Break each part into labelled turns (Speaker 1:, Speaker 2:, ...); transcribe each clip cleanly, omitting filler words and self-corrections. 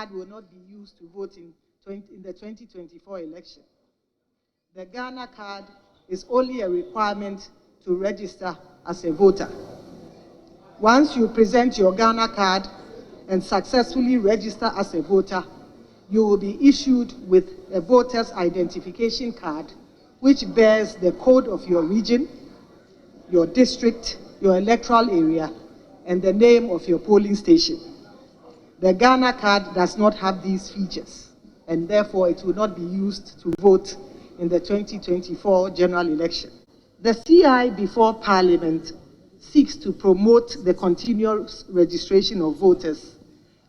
Speaker 1: card will not be used to vote in the 2024 election. The Ghana card is only a requirement to register as a voter. Once you present your Ghana card and successfully register as a voter, you will be issued with a voter's identification card, which bears the code of your region, your district, your electoral area, and the name of your polling station. The Ghana card does not have these features, and therefore it will not be used to vote in the 2024 general election. The CI before Parliament seeks to promote the continuous registration of voters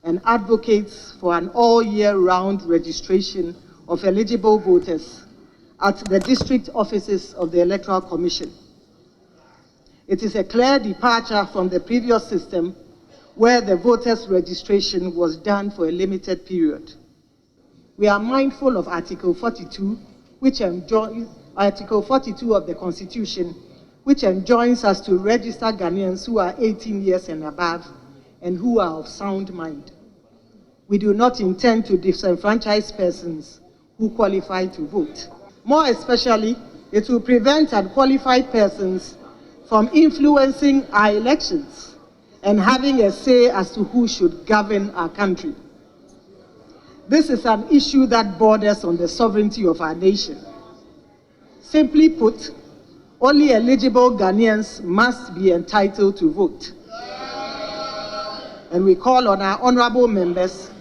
Speaker 1: and advocates for an all-year-round registration of eligible voters at the district offices of the Electoral Commission. It is a clear departure from the previous system where the voters' registration was done for a limited period. We are mindful of Article 42, Article 42 of the Constitution, which enjoins us to register Ghanaians who are 18 years and above and who are of sound mind. We do not intend to disenfranchise persons who qualify to vote. More especially, it will prevent unqualified persons from influencing our elections and having a say as to who should govern our country. This is an issue that borders on the sovereignty of our nation. Simply put, only eligible Ghanaians must be entitled to vote. And we call on our honorable members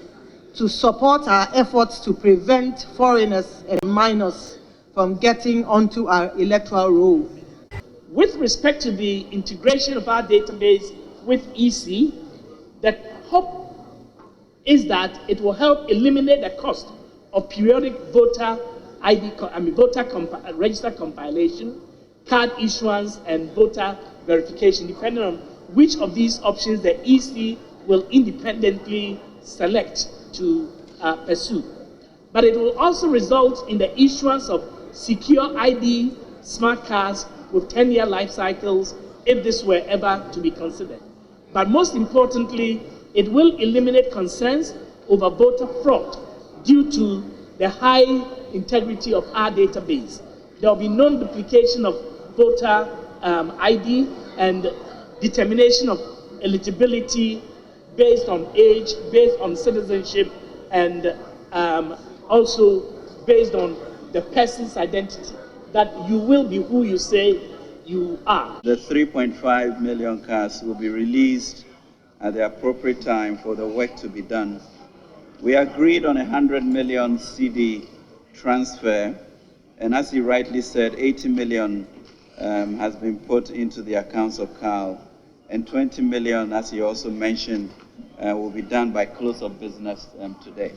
Speaker 1: to support our efforts to prevent foreigners and minors from getting onto our electoral roll.
Speaker 2: With respect to the integration of our database with EC, the hope is that it will help eliminate the cost of periodic voter register compilation, card issuance, and voter verification, depending on which of these options the EC will independently select to pursue. But it will also result in the issuance of secure ID smart cards with 10-year life cycles, if this were ever to be considered. But most importantly, it will eliminate concerns over voter fraud due to the high integrity of our database. There will be no duplication of voter ID and determination of eligibility based on age, based on citizenship, and also based on the person's identity, that you will be who you say you are.
Speaker 3: The 3.5 million cards will be released at the appropriate time for the work to be done. We agreed on 100 million CD transfer, and as he rightly said, 80 million has been put into the accounts of CAL, and 20 million, as he also mentioned, will be done by close of business today.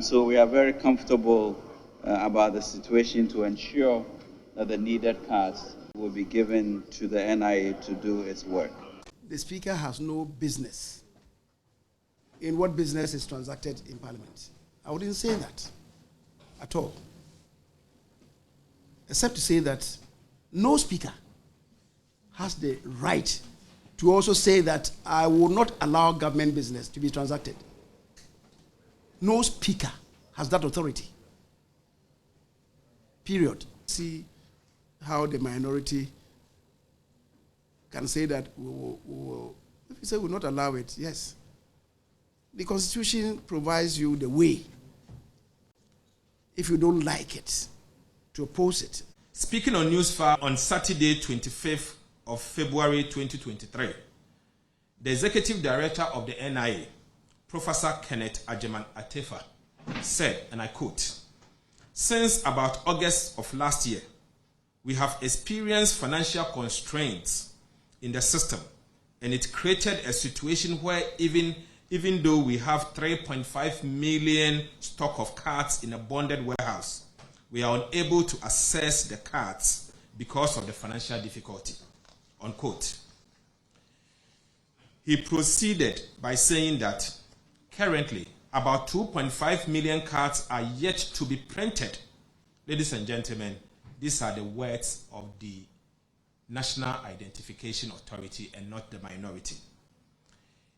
Speaker 3: So we are very comfortable about the situation to ensure that the needed cards will be given to the NIA to do its work.
Speaker 4: The Speaker has no business in what business is transacted in Parliament. I wouldn't say that at all, except to say that no Speaker has the right to also say that I will not allow government business to be transacted. No Speaker has that authority. Period. See how the minority can say that we will, if you say we will not allow it, yes. The Constitution provides you the way, if you don't like it, to oppose it.
Speaker 5: Speaking on Newsfile on Saturday, 25th of February 2023, the Executive Director of the NIA, Professor Kenneth Agyemang Atefa, said, and I quote, "Since about August of last year, we have experienced financial constraints in the system, and it created a situation where even though we have 3.5 million stock of cards in a bonded warehouse, we are unable to access the cards because of the financial difficulty," unquote. He proceeded by saying that currently about 2.5 million cards are yet to be printed. Ladies and gentlemen, these are the words of the National Identification Authority and not the minority.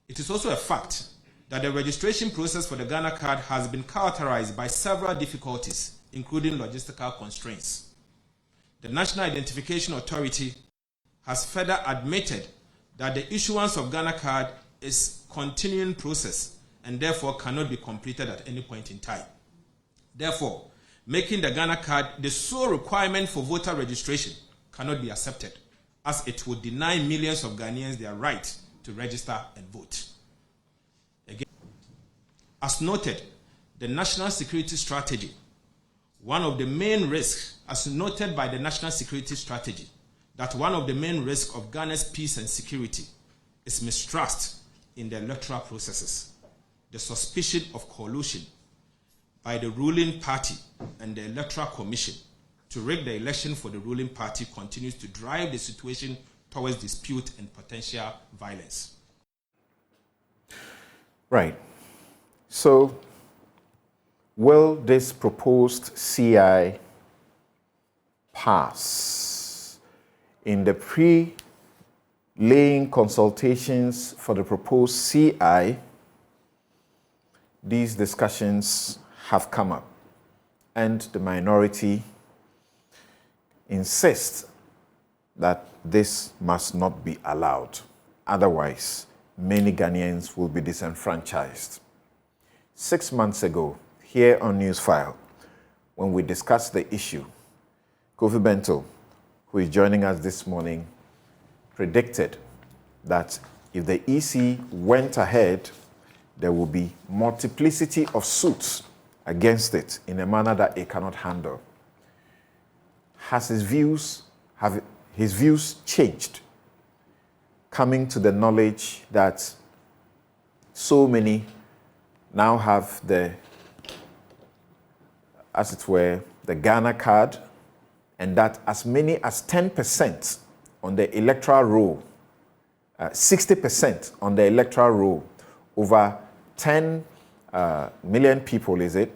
Speaker 5: It is also a fact that the registration process for the Ghana card has been characterized by several difficulties, including logistical constraints. The National Identification Authority has further admitted that the issuance of Ghana card is a continuing process and therefore cannot be completed at any point in time. Therefore, making the Ghana card the sole requirement for voter registration cannot be accepted, as it would deny millions of Ghanaians their right to register and vote. Again, as noted, the national security strategy, one of the main risks, as noted by the national security strategy, that one of the main risks of Ghana's peace and security is mistrust in the electoral processes, the suspicion of collusion by the ruling party and the Electoral Commission to rig the election for the ruling party continues to drive the situation towards dispute and potential violence.
Speaker 6: Right. So, will this proposed CI pass? In the pre-laying consultations for the proposed CI, these discussions have come up, and the minority insists that this must not be allowed. Otherwise, many Ghanaians will be disenfranchised. 6 months ago, here on Newsfile, when we discussed the issue, Kofi Bento, who is joining us this morning, predicted that if the EC went ahead, there will be multiplicity of suits against it in a manner that it cannot handle. Have his views changed, coming to the knowledge that so many now have the, as it were, the Ghana card, and that as many as 10% on the electoral roll, 60% on the electoral roll, over 10 million people, is it,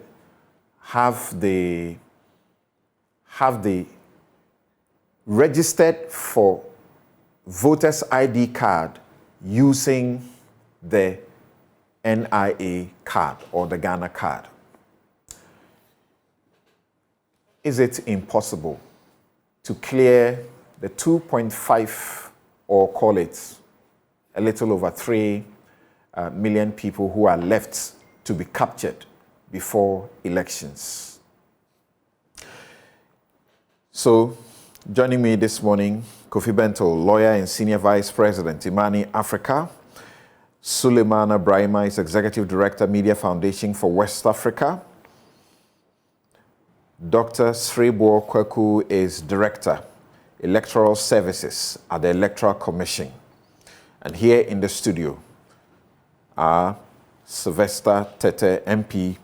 Speaker 6: have the registered for voters ID card using the NIA card or the Ghana card. Is it impossible to clear the 2.5, or call it a little over 3 million people who are left to be captured before elections? So, joining me this morning, Kofi Bento, lawyer and senior vice president, Imani Africa. Suleimana Brahima is executive director, Media Foundation for West Africa. Dr. Sribo Kweku is director, electoral services at the Electoral Commission. And here in the studio are Sylvester Tete, MP,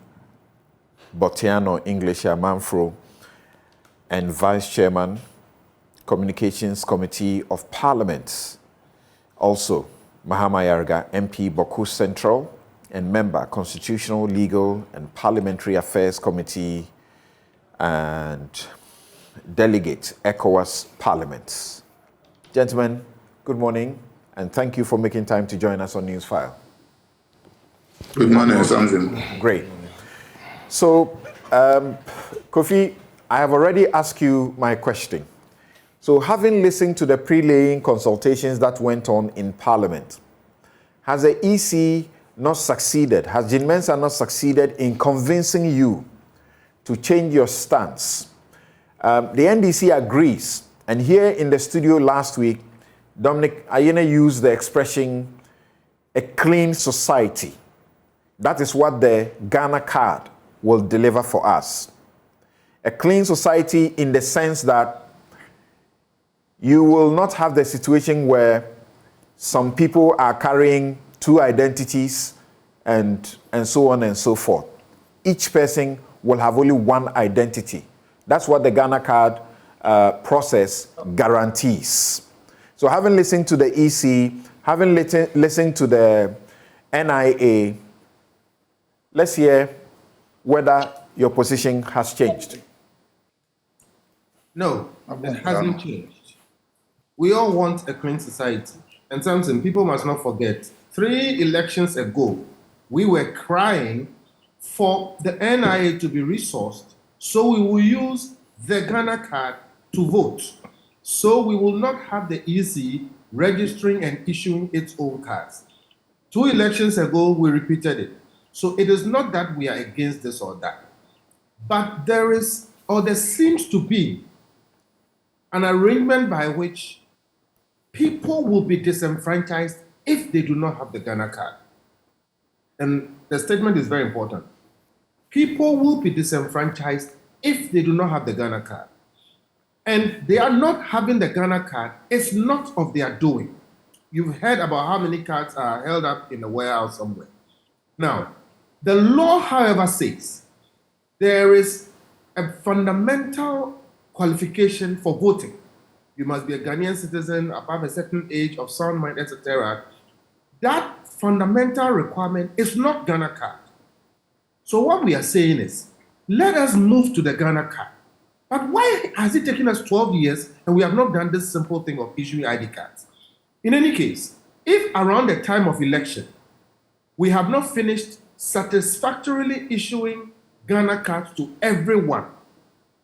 Speaker 6: Botiano English Manfro, and Vice Chairman, Communications Committee of Parliament. Also, Mahama Yarga, MP, Boku Central, and member, Constitutional, Legal, and Parliamentary Affairs Committee, and delegate, ECOWAS Parliament. Gentlemen, good morning, and thank you for making time to join us on Newsfile.
Speaker 7: Good morning, Samson.
Speaker 6: Great. So, Kofi, I have already asked you my question. So, having listened to the pre-laying consultations that went on in Parliament, has the EC not succeeded, has Jean Mensa not succeeded in convincing you to change your stance? The NDC agrees, and here in the studio last week, Dominic Ayene used the expression, a clean society. That is what the Ghana card will deliver for us. A clean society in the sense that you will not have the situation where some people are carrying 2 identities and so on and so forth. Each person will have only 1 identity. That's what the Ghana card process guarantees. So having listened to the EC, having listened to the NIA, let's hear whether your position has changed.
Speaker 7: No, it hasn't changed. We all want a clean society. And something people must not forget. 3 elections ago, we were crying for the NIA to be resourced, so we will use the GhanaCard to vote. So we will not have the EC registering and issuing its own cards. 2 elections ago, we repeated it. So it is not that we are against this or that, but there seems to be an arrangement by which people will be disenfranchised if they do not have the GhanaCard. And the statement is very important. People will be disenfranchised if they do not have the GhanaCard. And they are not having the GhanaCard. It's not of their doing. You've heard about how many cards are held up in a warehouse somewhere. Now, the law, however, says there is a fundamental qualification for voting. You must be a Ghanaian citizen above a certain age, of sound mind, etc. That fundamental requirement is not GhanaCard. So what we are saying is, let us move to the GhanaCard. But why has it taken us 12 years and we have not done this simple thing of issuing ID cards? In any case, if around the time of election, we have not finished satisfactorily issuing Ghana cards to everyone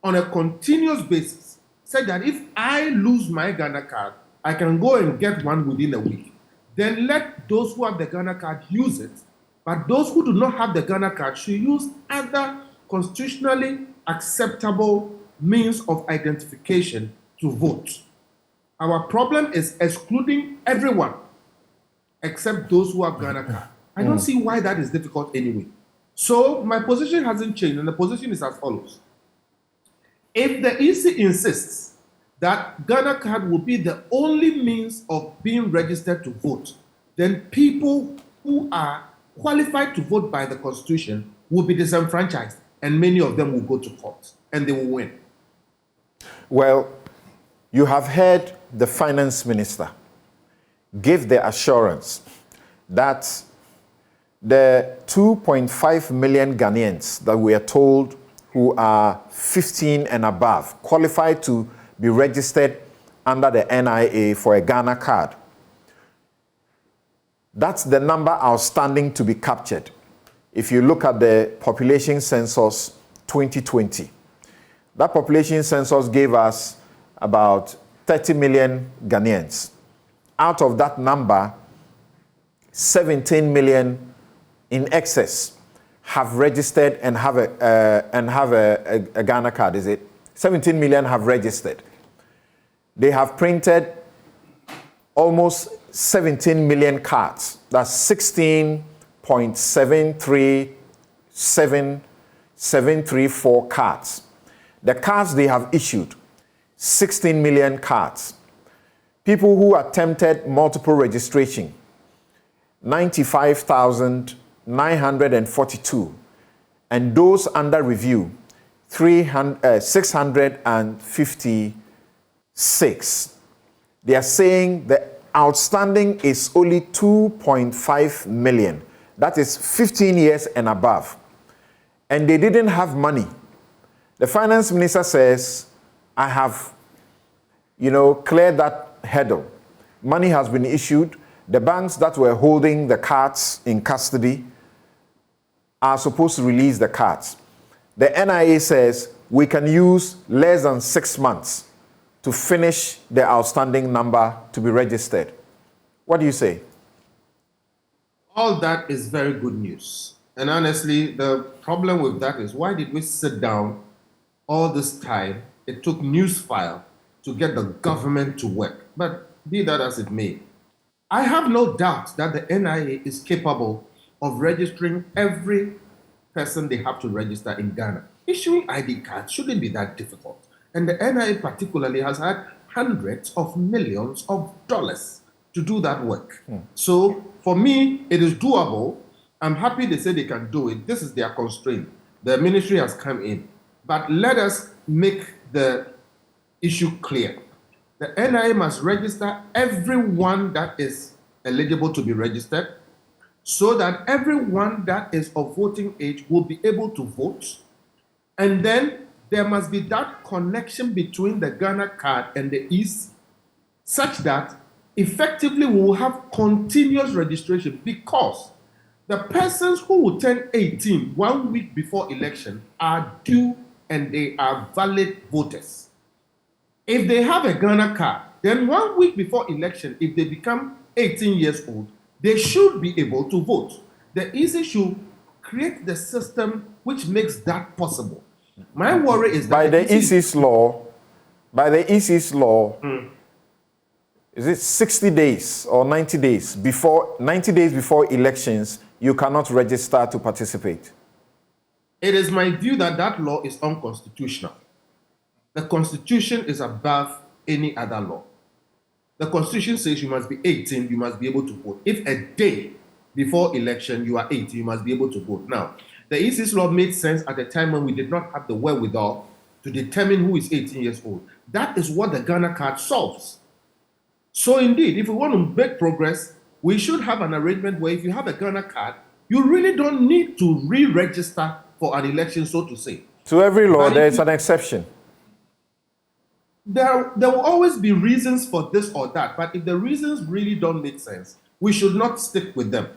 Speaker 7: on a continuous basis, such that if I lose my Ghana card, I can go and get one within a week, then let those who have the Ghana card use it, but those who do not have the Ghana card should use other constitutionally acceptable means of identification to vote. Our problem is excluding everyone except those who have Ghana card. I don't see why that is difficult anyway. So my position hasn't changed, and the position is as follows. If the EC insists that Ghana card will be the only means of being registered to vote, then people who are qualified to vote by the Constitution will be disenfranchised, and many of them will go to court, and they will win.
Speaker 6: Well, you have heard the finance minister give the assurance that the 2.5 million Ghanaians that we are told who are 15 and above qualified to be registered under the NIA for a Ghana card. That's the number outstanding to be captured. If you look at the population census 2020, that population census gave us about 30 million Ghanaians. Out of that number, 17 million in excess have registered and have a Ghana card, is it? 17 million have registered. They have printed almost 17 million cards. That's 16.737734 cards. The cards they have issued, 16 million cards. People who attempted multiple registration, 95,942. And those under review, 656. They are saying the outstanding is only 2.5 million. That is 15 years and above. And they didn't have money. The finance minister says, I have, cleared that hurdle. Money has been issued. The banks that were holding the cards in custody are supposed to release the cards. The NIA says we can use less than 6 months to finish the outstanding number to be registered. What do you say?
Speaker 7: All that is very good news. And honestly, the problem with that is, why did we sit down all this time? It took Newsfile to get the government to work. But be that as it may, I have no doubt that the NIA is capable of registering every person they have to register in Ghana. Issuing ID cards shouldn't be that difficult. And the NIA particularly has had hundreds of millions of dollars to do that work. So for me, it is doable. I'm happy they say they can do it. This is their constraint. The ministry has come in. But let us make the issue clear. The NIA must register everyone that is eligible to be registered, so that everyone that is of voting age will be able to vote. And then there must be that connection between the Ghana card and the EC, such that effectively we will have continuous registration, because The persons who will turn 18 1 week before election are due and they are valid voters. If they have a Ghana card, then 1 week before election, if they become 18 years old, they should be able to vote. The EC should create the system which makes that possible. My worry is that
Speaker 6: by the EC's law, is it 60 days or 90 days before elections, you cannot register to participate?
Speaker 7: It is my view that that law is unconstitutional. The Constitution is above any other law. The Constitution says you must be 18, you must be able to vote. If a day before election you are 18, you must be able to vote. Now, the EC's law made sense at a time when we did not have the wherewithal to determine who is 18 years old. That is what the Ghana card solves. So indeed, if we want to make progress, we should have an arrangement where if you have a Ghana card, you really don't need to re-register for an election, so to say.
Speaker 6: To every law, there is an exception.
Speaker 7: There will always be reasons for this or that, but if the reasons really don't make sense, we should not stick with them.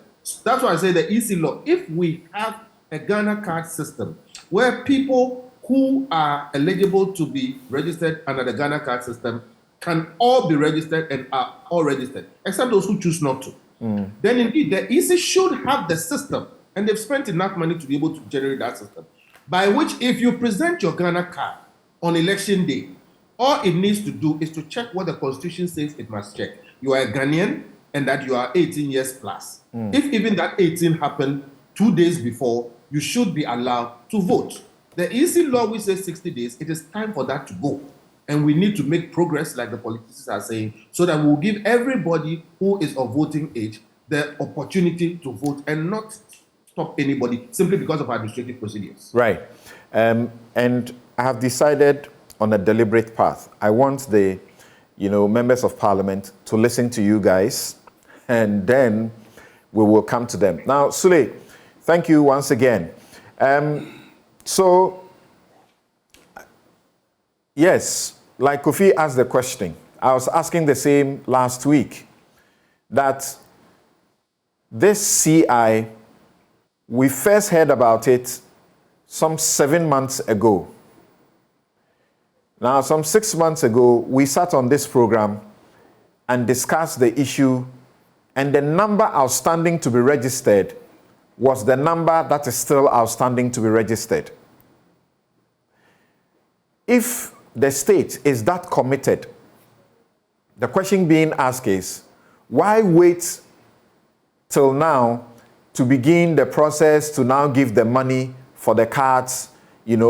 Speaker 7: That's why I say the EC law, if we have a Ghana card system where people who are eligible to be registered under the Ghana card system can all be registered and are all registered, except those who choose not to, then indeed the EC should have the system, and they've spent enough money to be able to generate that system, by which if you present your Ghana card on election day, all it needs to do is to check what the Constitution says it must check. You are a Ghanaian and that you are 18 years plus. If even that 18 happened 2 days before, you should be allowed to vote. The EC law which says 60 days, it is time for that to go. And we need to make progress, like the politicians are saying, so that we'll give everybody who is of voting age the opportunity to vote and not stop anybody simply because of administrative procedures.
Speaker 6: Right. And I have decided on a deliberate path. I want the, members of parliament to listen to you guys, and then we will come to them. Now, Sule, thank you once again. So, yes, like Kofi asked the question, I was asking the same last week, that this CI, we first heard about it some 7 months ago. Now, some 6 months ago, we sat on this program and discussed the issue, and the number outstanding to be registered was the number that is still outstanding to be registered. If the state is that committed, the question being asked is, why wait till now to begin the process to now give the money for the cards,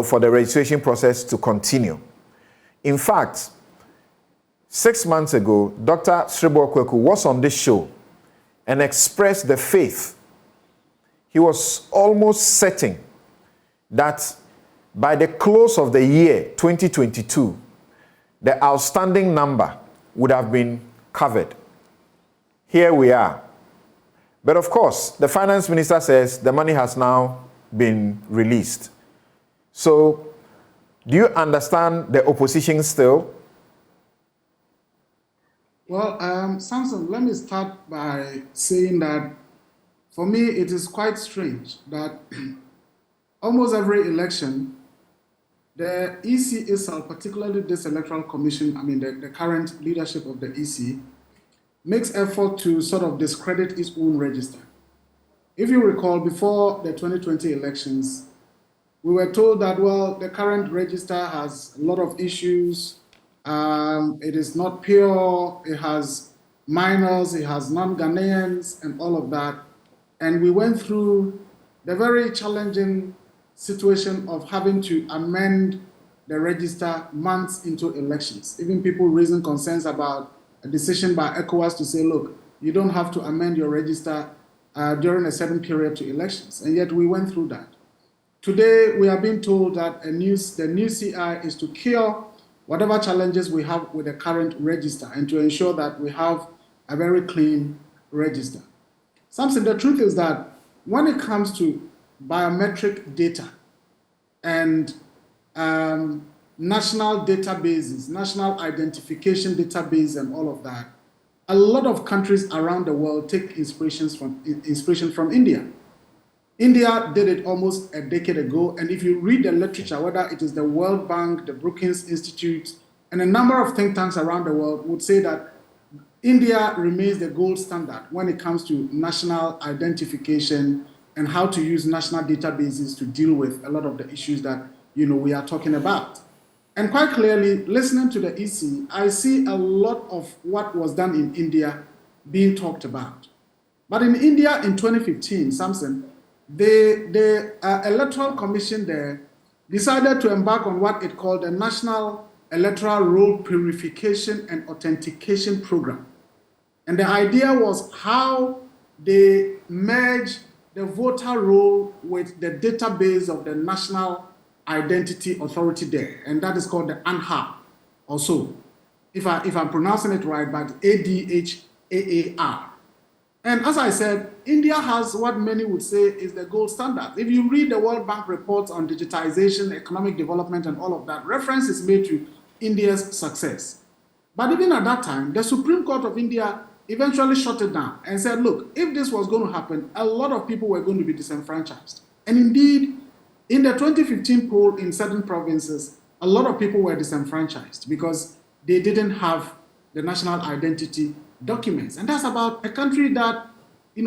Speaker 6: for the registration process to continue? In fact, 6 months ago, Dr. Sribo Kweku was on this show and expressed the faith. He was almost certain that by the close of the year 2022, the outstanding number would have been covered. Here we are. But of course, the finance minister says the money has now been released. So, do you understand the opposition still?
Speaker 8: Well, Samson, let me start by saying that for me, it is quite strange that almost every election, the EC itself, particularly this electoral commission, the current leadership of the EC, makes effort to sort of discredit its own register. If you recall, before the 2020 elections, we were told that, well, the current register has a lot of issues. It is not pure. It has minors, it has non-Ghanaians, and all of that. And we went through the very challenging situation of having to amend the register months into elections. Even people raising concerns about a decision by ECOWAS to say, look, you don't have to amend your register during a certain period to elections. And yet we went through that. Today, we are being told that the new CI is to cure whatever challenges we have with the current register and to ensure that we have a very clean register. Samson, the truth is that when it comes to biometric data and national databases, national identification database and all of that, a lot of countries around the world take inspiration from India. India did it almost a decade ago, and if you read the literature, whether it is the World Bank, the Brookings Institute, and a number of think tanks around the world would say that India remains the gold standard when it comes to national identification and how to use national databases to deal with a lot of the issues that we are talking about. And quite clearly, listening to the EC, I see a lot of what was done in India being talked about. But in India in 2015, Samson, the Electoral Commission there decided to embark on what it called the National Electoral Roll Purification and Authentication Program. And the idea was how they merge the voter roll with the database of the National Identity Authority there, and that is called the ANHA also, if I'm pronouncing it right, but ADHAAR. And as I said, India has what many would say is the gold standard. If you read the World Bank reports on digitization, economic development, and all of that, reference is made to India's success. But even at that time, the Supreme Court of India eventually shut it down and said, look, if this was going to happen, a lot of people were going to be disenfranchised. And indeed, in the 2015 poll in certain provinces, a lot of people were disenfranchised because they didn't have the national identity documents. And that's about a country that,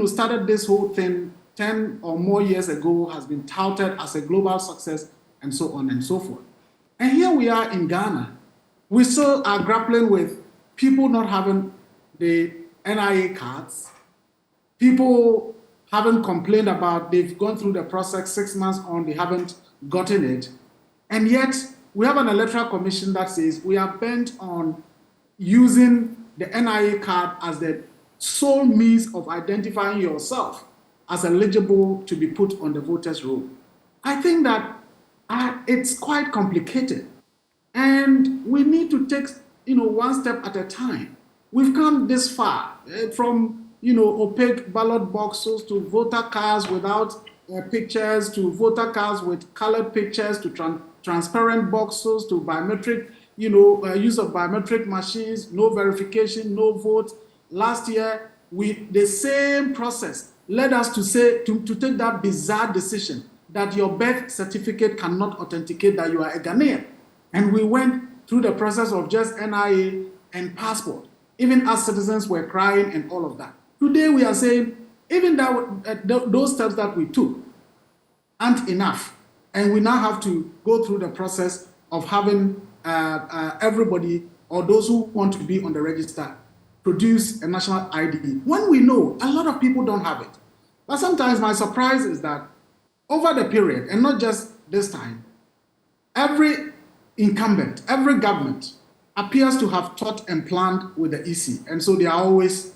Speaker 8: started this whole thing 10 or more years ago, has been touted as a global success, and so on and so forth. And here we are in Ghana. We still are grappling with people not having the NIA cards. People haven't complained about, they've gone through the process 6 months on, they haven't gotten it. And yet, we have an electoral commission that says we are bent on using the NIA card as the sole means of identifying yourself as eligible to be put on the voters' roll. I think that it's quite complicated. And we need to take, one step at a time. We've come this far from, opaque ballot boxes to voter cards without pictures, to voter cards with colored pictures, to transparent boxes, to biometric, use of biometric machines, no verification, no vote. Last year, the same process led us to take that bizarre decision that your birth certificate cannot authenticate that you are a Ghanaian. And we went through the process of just NIA and passport, even as citizens were crying and all of that. Today we are saying, even those steps that we took aren't enough. And we now have to go through the process of having everybody or those who want to be on the register produce a national ID, when we know a lot of people don't have it. But sometimes my surprise is that over the period, and not just this time, every incumbent, every government appears to have thought and planned with the EC. And so they are always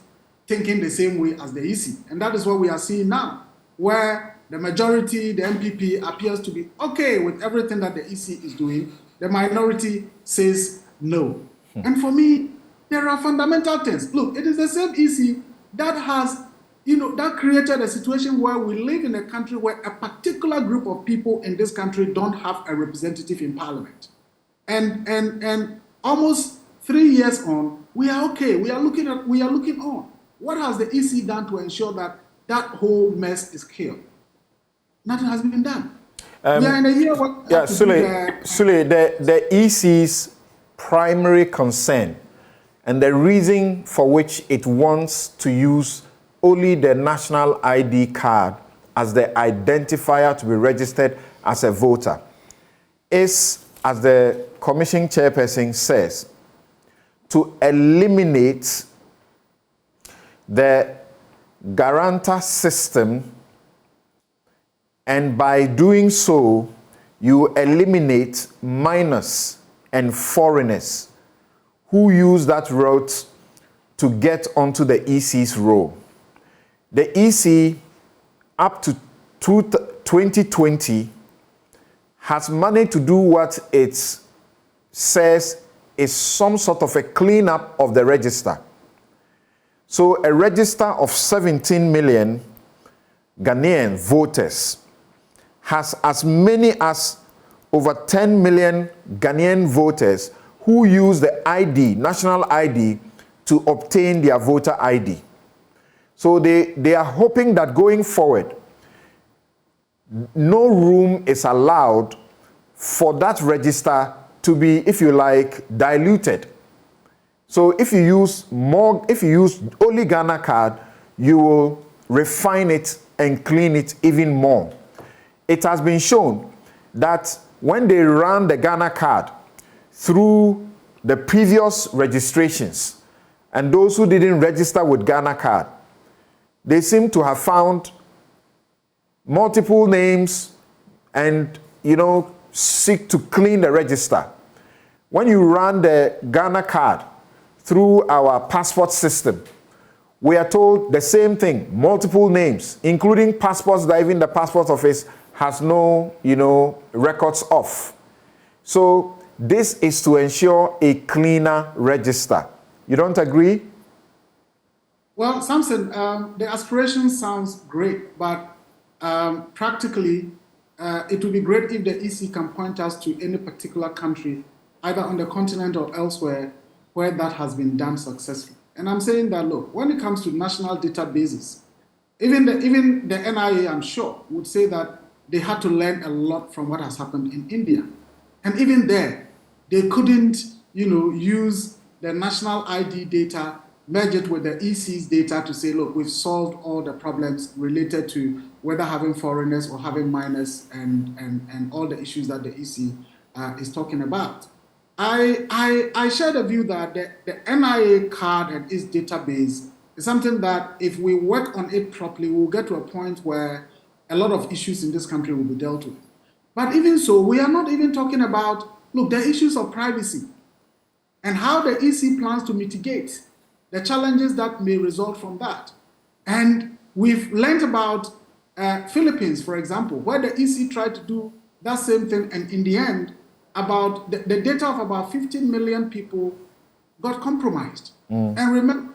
Speaker 8: thinking the same way as the EC. And that is what we are seeing now, where the majority, the MPP, appears to be okay with everything that the EC is doing. The minority says no. And for me, there are fundamental things. Look, it is the same EC that has, that created a situation where we live in a country where a particular group of people in this country don't have a representative in parliament. And almost 3 years on, we are okay. We are looking on. What has the EC done to ensure that that whole mess is killed? Nothing has been done. We are in a year what
Speaker 6: Sule, the EC's primary concern and the reason for which it wants to use only the national ID card as the identifier to be registered as a voter is, as the commission chairperson says, to eliminate the guarantor system, and by doing so, you eliminate minors and foreigners who use that route to get onto the EC's roll. The EC, up to 2020, has managed to do what it says is some sort of a cleanup of the register. So a register of 17 million Ghanaian voters has as many as over 10 million Ghanaian voters who use the ID, national ID, to obtain their voter ID. So they are hoping that going forward, no room is allowed for that register to be, if you like, diluted. So if you use only GhanaCard, you will refine it and clean it even more. It has been shown that when they ran the GhanaCard through the previous registrations and those who didn't register with GhanaCard, they seem to have found multiple names and, seek to clean the register. When you run the GhanaCard through our passport system, we are told the same thing, multiple names, including passports that even the passport office has no, records of. So this is to ensure a cleaner register. You don't agree?
Speaker 8: Well, Samson, the aspiration sounds great, but practically, it would be great if the EC can point us to any particular country, either on the continent or elsewhere, where that has been done successfully. And I'm saying that, look, when it comes to national databases, even the NIA, I'm sure, would say that they had to learn a lot from what has happened in India. And even there, they couldn't, use the national ID data, merge it with the EC's data to say, look, we've solved all the problems related to whether having foreigners or having minors and all the issues that the EC is talking about. I share the view that the NIA card and its database is something that if we work on it properly, we'll get to a point where a lot of issues in this country will be dealt with. But even so, we are not even talking about, look, the issues of privacy and how the EC plans to mitigate the challenges that may result from that. And we've learned about Philippines, for example, where the EC tried to do that same thing, and in the end, about the data of about 15 million people got compromised. And remember,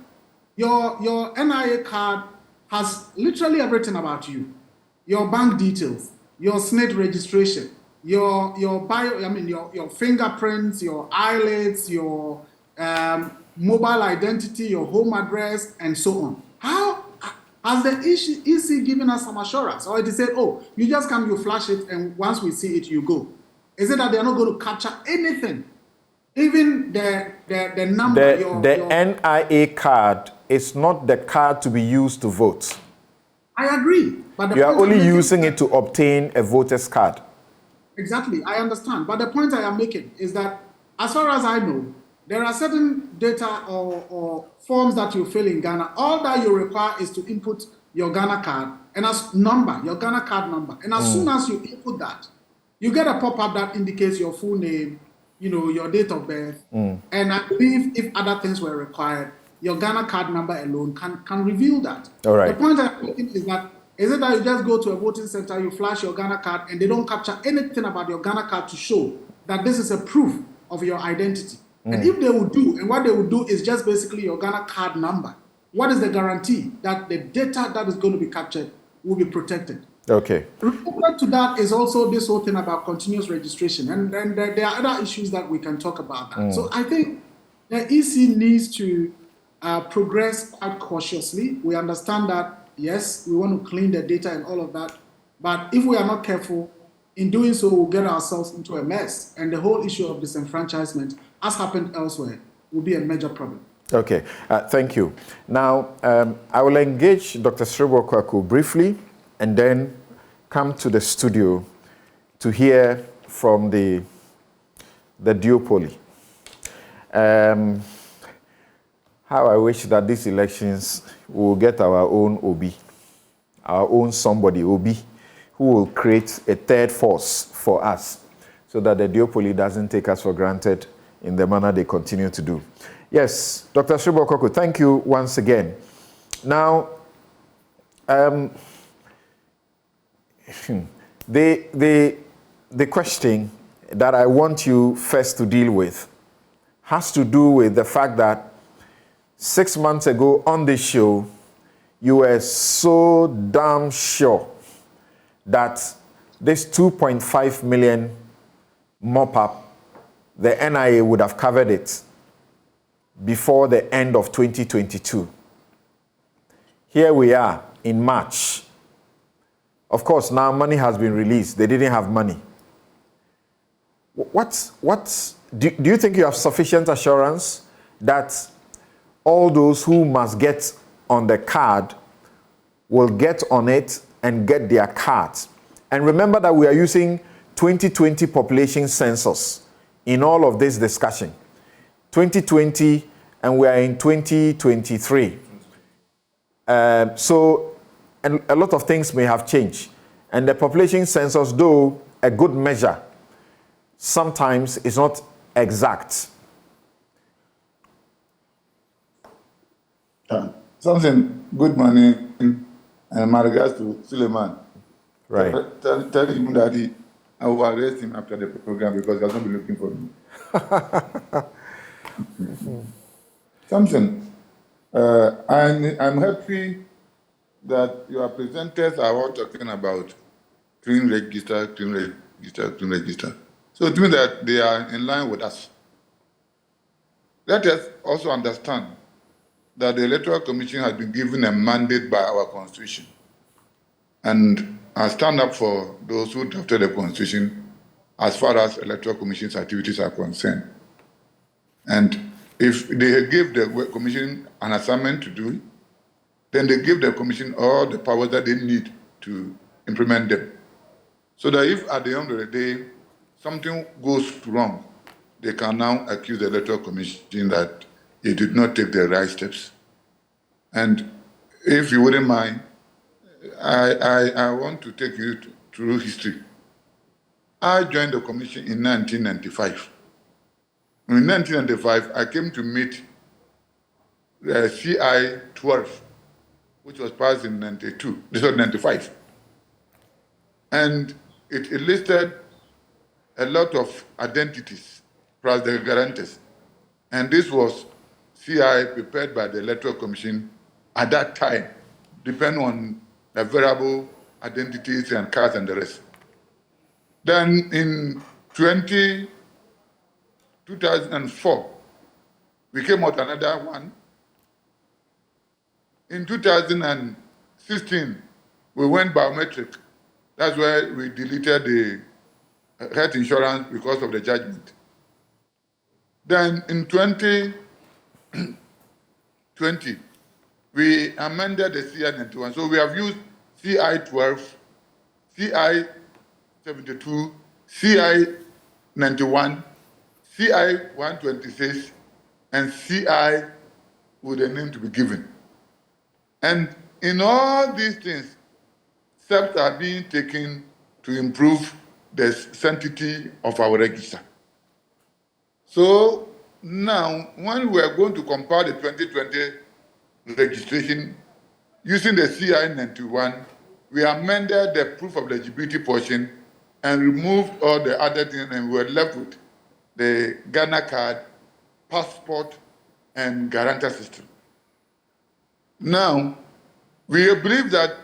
Speaker 8: your NIA card has literally everything about you. Your bank details, your SNIT registration, your fingerprints, your eyelids, your mobile identity, your home address, and so on. How has the EC given us some assurance? Or it is said, oh, you just come, you flash it, and once we see it, you go. Is it that they're not going to capture anything? Even the number.
Speaker 6: The NIA card is not the card to be used to vote.
Speaker 8: I agree. But
Speaker 6: you are only using it to obtain a voter's card.
Speaker 8: Exactly, I understand. But the point I am making is that, as far as I know, there are certain data or forms that you fill in Ghana. All that you require is to input your Ghana card and your Ghana card number. And as soon as you input that, you get a pop-up that indicates your full name, your date of birth. And I believe if other things were required, your Ghana card number alone can reveal that.
Speaker 6: All right.
Speaker 8: The point I'm making is that, is it that you just go to a voting center, you flash your Ghana card, and they don't capture anything about your Ghana card to show that this is a proof of your identity? And if they would do, and what they would do is just basically your Ghana card number, what is the guarantee that the data that is going to be captured will be protected?
Speaker 6: Okay.
Speaker 8: Related to that is also this whole thing about continuous registration. And there are other issues that we can talk about that. So I think the EC needs to progress quite cautiously. We understand that, yes, we want to clean the data and all of that. But if we are not careful, in doing so, we'll get ourselves into a mess. And the whole issue of disenfranchisement, as happened elsewhere, will be a major problem.
Speaker 6: Okay, thank you. Now, I will engage Dr. Serebour Kwaku briefly and then come to the studio to hear from the duopoly. How I wish that these elections will get our own OB, our own somebody, OB, who will create a third force for us so that the duopoly doesn't take us for granted in the manner they continue to do. Yes, Dr. Serebour Kwaku, thank you once again. Now, the question that I want you first to deal with has to do with the fact that 6 months ago on this show, you were so damn sure that this 2.5 million mop-up, the NIA would have covered it before the end of 2022. Here we are in March Of course, now money has been released. They didn't have money. Do you think you have sufficient assurance that all those who must get on the card will get on it and get their cards? And remember that we are using 2020 population census in all of this discussion. 2020, and we are in 2023. So a lot of things may have changed. And the population census, though a good measure, sometimes is not exact.
Speaker 9: Something, good morning, and my regards to Suleiman.
Speaker 6: Right.
Speaker 9: Tell him that I will arrest him after the program because he has not been looking for me. Something, I'm happy that your presenters are all talking about clean register. So it means that they are in line with us. Let us also understand that the Electoral Commission has been given a mandate by our Constitution. And I stand up for those who drafted the Constitution as far as Electoral Commission's activities are concerned. And if they give the Commission an assignment to do it, then they give the Commission all the powers that they need to implement them. So that if at the end of the day something goes wrong, they can now accuse the Electoral Commission that it did not take the right steps. And if you wouldn't mind, I want to take you through history. I joined the Commission in 1995. In 1995, I came to meet the CI 12, which was passed in 92, this was 95. And it listed a lot of identities, plus the guarantors. And this was CI prepared by the Electoral Commission at that time, depending on the variable identities and cards and the rest. Then in 2004, we came out another one. In 2016, we went biometric. That's why we deleted the health insurance because of the judgment. Then in 2020, we amended the CI 91. So we have used CI 12, CI 72, CI 91, CI 126, and CI with a name to be given. And in all these things, steps are being taken to improve the sanctity of our register. So now, when we are going to compare the 2020 registration using the CI 91, we amended the proof of eligibility portion and removed all the other things, and we were left with the GhanaCard, passport, and guarantor system. Now, we believe that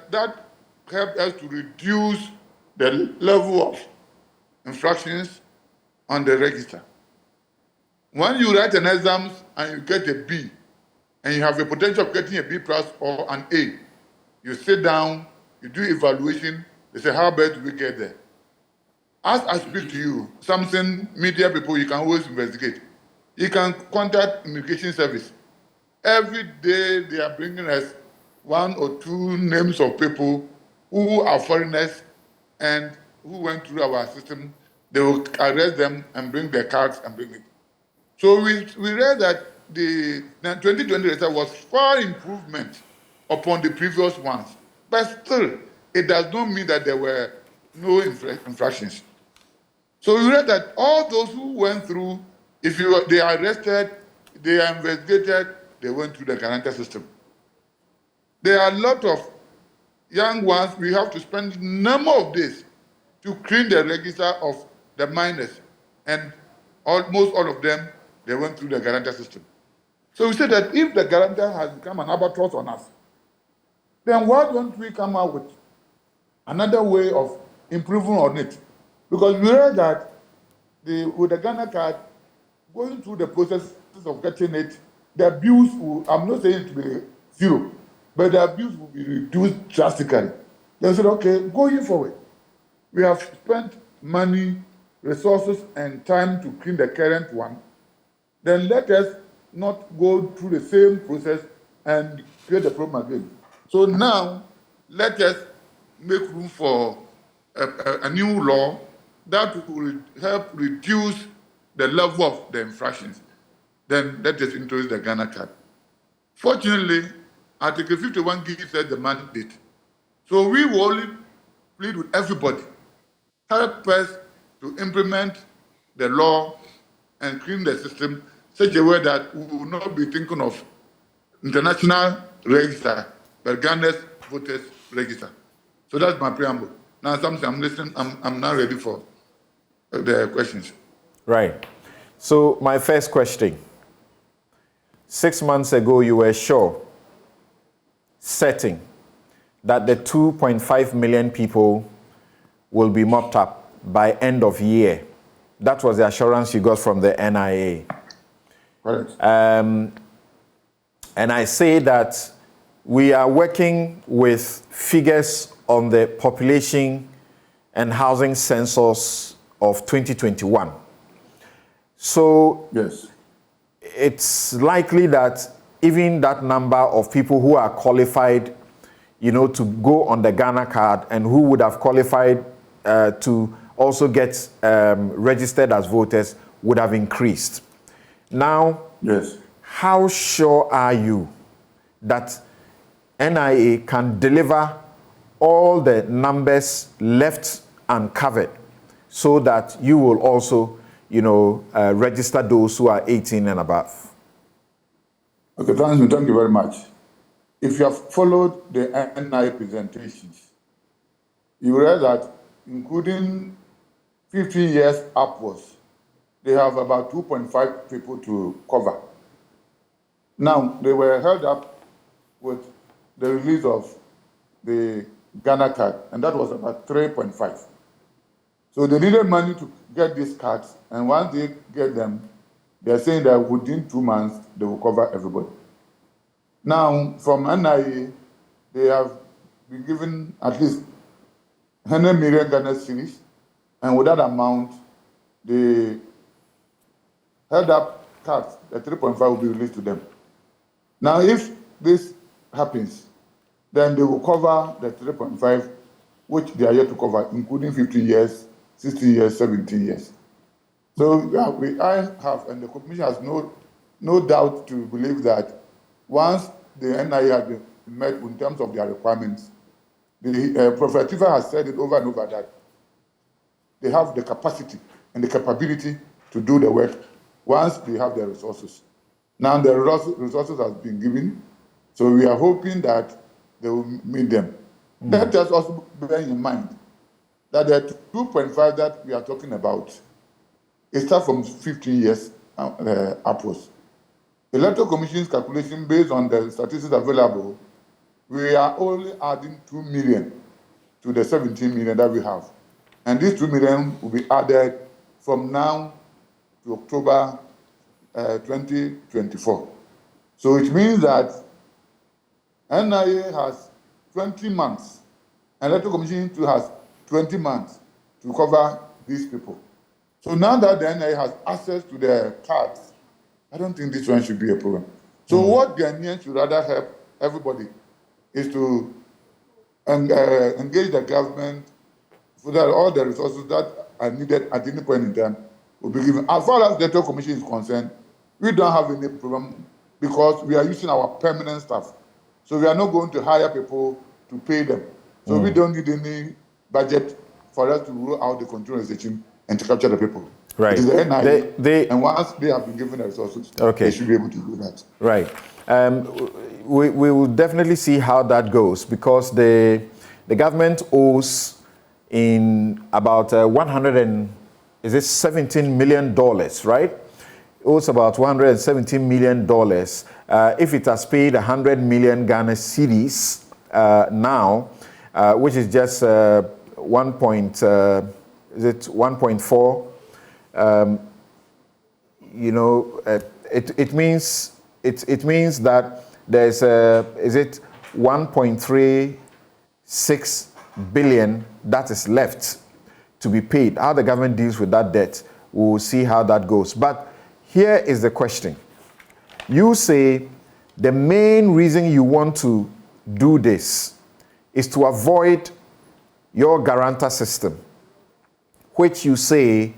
Speaker 9: helped us to reduce the level of infractions on the register. When you write an exam and you get a B, and you have the potential of getting a B plus or an A, you sit down, you do evaluation, they say, how bad do we get there? As I speak to you, something media people, you can always investigate. You can contact Immigration Service. Every day they are bringing us 1 or 2 names of people who are foreigners and who went through our system. They will arrest them and bring their cards and bring it. So we read that the 2020 result was far improvement upon the previous ones. But still, it does not mean that there were no infractions. So we read that all those who went through, they are arrested, they are investigated, they went through the guarantor system. There are a lot of young ones, we have to spend a number of days to clean the register of the minors. And almost all of them, they went through the guarantor system. So we said that if the guarantor has become an albatross on us, then why don't we come out with another way of improving on it? Because we read that with the GhanaCard, going through the process of getting it, the abuse will, I'm not saying it to be zero, but the abuse will be reduced drastically. They said, okay, going forward, we have spent money, resources, and time to clean the current one. Then let us not go through the same process and create a problem again. So now, let us make room for a new law that will help reduce the level of the infractions. Then let us introduce the GhanaCard. Fortunately, Article 51 gives us the mandate. So we will only plead with everybody. Help us to implement the law and clean the system such a way that we will not be thinking of international register, but Ghana's voters register. So that's my preamble. Now, something I'm listening, I'm now ready for the questions.
Speaker 6: Right. So my first question. 6 months ago, you were sure, certain, that the 2.5 million people will be mopped up by end of year. That was the assurance you got from the NIA.
Speaker 9: Correct.
Speaker 6: And I say that we are working with figures on the population and housing census of 2021. So
Speaker 9: yes,
Speaker 6: it's likely that even that number of people who are qualified, to go on the GhanaCard and who would have qualified to also get registered as voters would have increased. Now,
Speaker 9: yes,
Speaker 6: how sure are you that NIA can deliver all the numbers left uncovered so that you will also, register those who are 18 and above?
Speaker 9: Okay, thank you very much. If you have followed the NIA presentations, you read that including 15 years upwards, they have about 2.5 people to cover. Now, they were held up with the release of the GhanaCard, and that was about 3.5. So they needed money to get these cards, and once they get them, they're saying that within 2 months, they will cover everybody. Now, from NIA, they have been given at least 100 million Ghana cedis, and with that amount, the held up cards, the 3.5 will be released to them. Now, if this happens, then they will cover the 3.5, which they are yet to cover, including 15 years, 60 years, 17 years. So I have, and the Commission has no doubt to believe that once the NIA has been met in terms of their requirements, Professor Tifa has said it over and over that they have the capacity and the capability to do the work once they have the resources. Now the resources have been given, so we are hoping that they will meet them. Let us also bear in mind that the 2.5 that we are talking about, it starts from 15 years upwards. The Electoral Commission's calculation based on the statistics available, we are only adding 2 million to the 17 million that we have. And these 2 million will be added from now to October 2024. So it means that NIA has 20 months, and Electoral Commission too has 20 months to cover these people. So now that the NIA has access to the cards, I don't think this one should be a problem. So what Ghanaians should rather help everybody is to engage the government so that all the resources that are needed at any point in time will be given. As far as the Electoral Commission is concerned, we don't have any problem because we are using our permanent staff. So we are not going to hire people to pay them. So we don't need any budget for us to roll out the control organization and to capture the people.
Speaker 6: Right.
Speaker 9: It is the NIA, and once they have been given the resources, they should be able to do that.
Speaker 6: Right. We will definitely see how that goes because the government owes in about $17 million, right? It owes about $117 million. If it has paid 100 million Ghana cedis now, which is just 1.4. It means that there's 1.36 billion that is left to be paid. How the government deals with that debt, we'll see how that goes. But here is the question. You say the main reason you want to do this is to avoid your guarantor system, which you say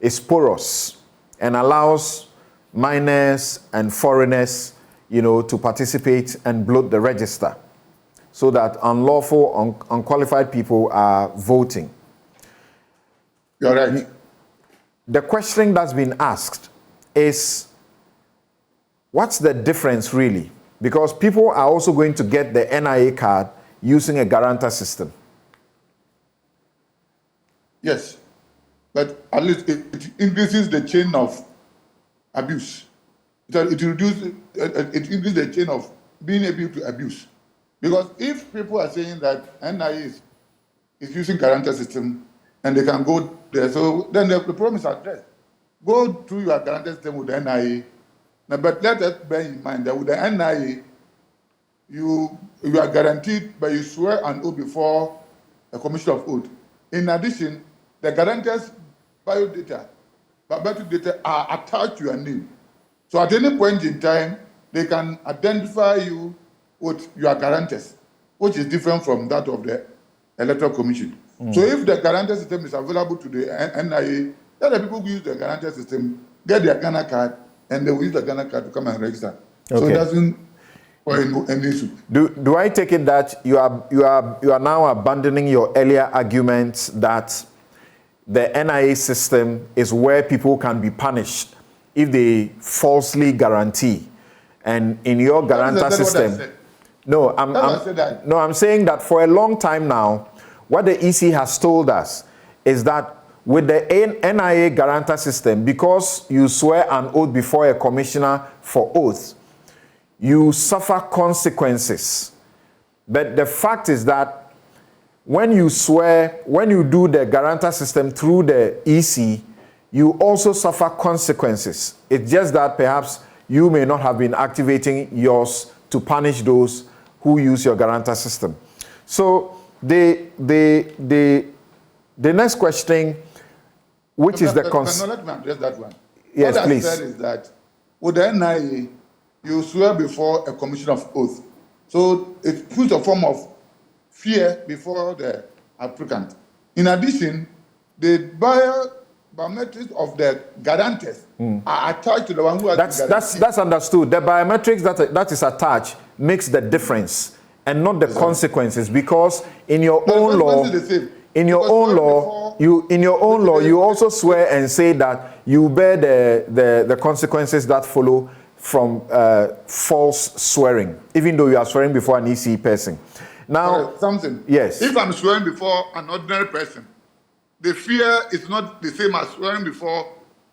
Speaker 6: is porous and allows minors and foreigners, to participate and bloat the register so that unlawful, unqualified people are voting.
Speaker 9: You're right.
Speaker 6: The question that's been asked is, what's the difference really? Because people are also going to get the NIA card using a guarantor system.
Speaker 9: Yes, but at least it increases the chain of abuse. It increases the chain of being able to abuse. Because if people are saying that NIA is using guarantor system and they can go there, so then the problem is addressed. Go through your guarantor system with the NIA. Now, but let us bear in mind that with the NIA, you are guaranteed, but you swear an oath before a commission of oath. In addition, the guarantors' biometric data are attached to your name. So at any point in time, they can identify you with your guarantors, which is different from that of the Electoral Commission. So if the guarantor system is available to the NIA, let the people who use the guarantor system get their GhanaCard, and they will use the GhanaCard to come and register. Okay. So it doesn't point any issue.
Speaker 6: Do I take it that you are now abandoning your earlier arguments that the NIA system is where people can be punished if they falsely guarantee, and in your guarantor system? No, I'm saying that for a long time now, what the EC has told us is that with the NIA guarantor system, because you swear an oath before a commissioner for oath, you suffer consequences. But the fact is that when you do the guarantor system through the EC, you also suffer consequences. It's just that perhaps you may not have been activating yours to punish those who use your guarantor system. So the next question, which is the
Speaker 9: let me address that one.
Speaker 6: Yes,
Speaker 9: what
Speaker 6: please.
Speaker 9: What I said is that with the NIA, you swear before a commission of oath. So it puts a form of fear before the applicant. In addition, the biometrics of the guarantors are attached to the one who has
Speaker 6: that's understood. The biometrics that is attached makes the difference and not the consequences, because in your own law, you also swear and say that you bear the consequences that follow from false swearing, even though you are swearing before an EC person. Now,
Speaker 9: something.
Speaker 6: Yes.
Speaker 9: If I'm swearing before an ordinary person, the fear is not the same as swearing before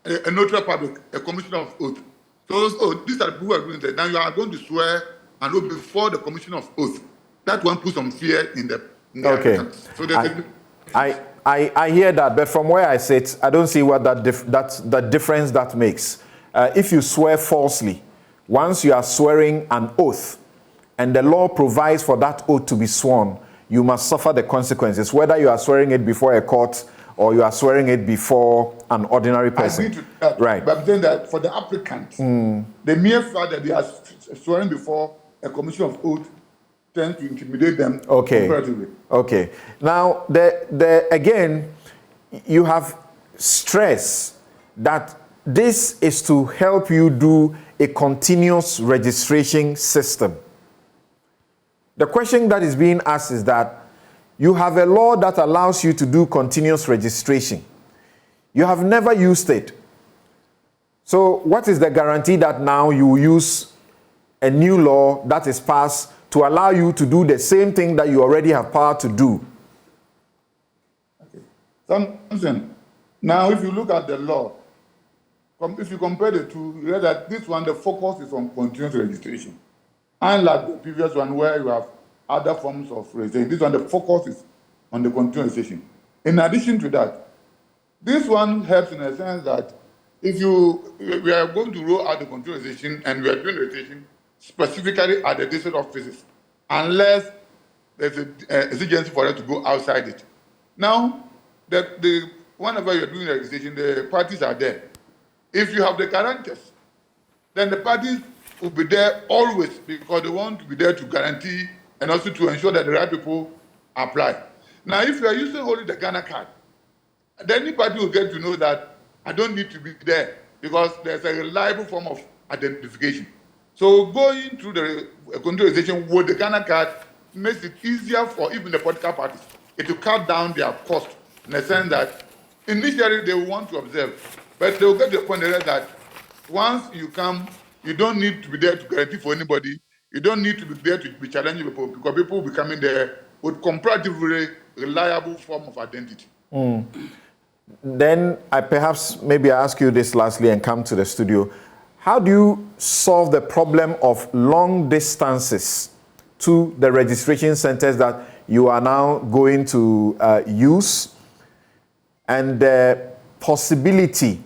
Speaker 9: a notary public, a commissioner of oath. So these are the people who are doing that. Now you are going to swear an oath before the commissioner of oath. That one puts some fear in the
Speaker 6: okay.
Speaker 9: So
Speaker 6: I hear that, but from where I sit, I don't see what that difference that makes. If you swear falsely, once you are swearing an oath, and the law provides for that oath to be sworn, you must suffer the consequences, whether you are swearing it before a court or you are swearing it before an ordinary person.
Speaker 9: I agree to that.
Speaker 6: Right.
Speaker 9: But I'm saying that for the applicant, the mere fact that they are swearing before a commission of oath tends to intimidate them comparatively.
Speaker 6: Okay. Now, again, you have stressed that this is to help you do a continuous registration system. The question that is being asked is that you have a law that allows you to do continuous registration. You have never used it. So what is the guarantee that now you will use a new law that is passed to allow you to do the same thing that you already have power to do?
Speaker 9: Okay. Now, if you look at the law, if you compare the two, you realize that this one, the focus is on continuous registration. Unlike the previous one where you have other forms of registration, this one, the focus is on the continuous registration. In addition to that, this one helps in a sense that if we are going to roll out the continuous registration and we are doing registration specifically at the district offices, unless there's an exigency for us to go outside it. Now, whenever you're doing registration, the parties are there. If you have the guarantors, then the parties will be there always because they want to be there to guarantee and also to ensure that the right people apply. Now, if you are using only the Ghana card, then anybody will get to know that I don't need to be there because there's a reliable form of identification. So going through the controlization with the Ghana card makes it easier for even the political parties. It will cut down their cost in the sense that initially they will want to observe, but they will get to the point that once you come, you don't need to be there to guarantee for anybody. You don't need to be there to be challenging people because people will be coming there with comparatively reliable form of identity.
Speaker 6: Then I maybe ask you this lastly and come to the studio. How do you solve the problem of long distances to the registration centers that you are now going to use, and the possibility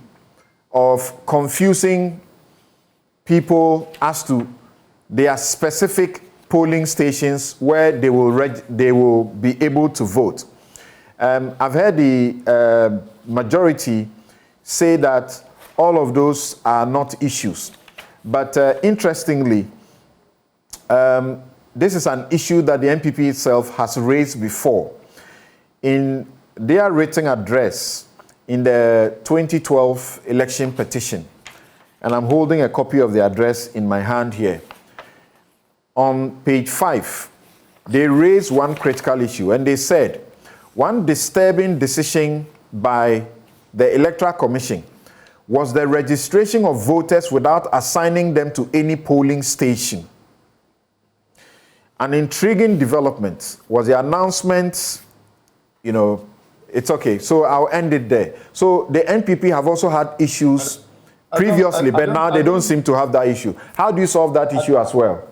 Speaker 6: of confusing people as to their specific polling stations where they will be able to vote? I've heard the majority say that all of those are not issues. But interestingly, this is an issue that the NPP itself has raised before. In their written address in the 2012 election petition, and I'm holding a copy of the address in my hand here. On page 5, they raised one critical issue, and they said, one disturbing decision by the Electoral Commission was the registration of voters without assigning them to any polling station. An intriguing development was the announcement, it's okay, so I'll end it there. So the NPP have also had issues previously, but now they don't seem to have that issue. How do you solve that issue as well?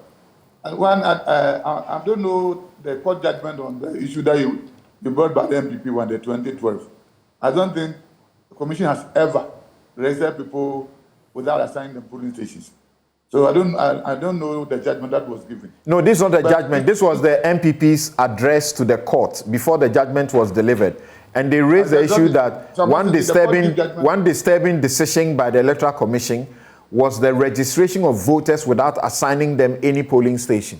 Speaker 9: I don't know the court judgment on the issue that you brought by the NPP in the 2012. I don't think the Commission has ever registered people without assigning them polling stations. So I don't know the judgment that was given.
Speaker 6: No, this is not the judgment. This was the NPP's address to the court before the judgment was delivered. And they raised the issue that one disturbing decision by the Electoral Commission was the registration of voters without assigning them any polling station.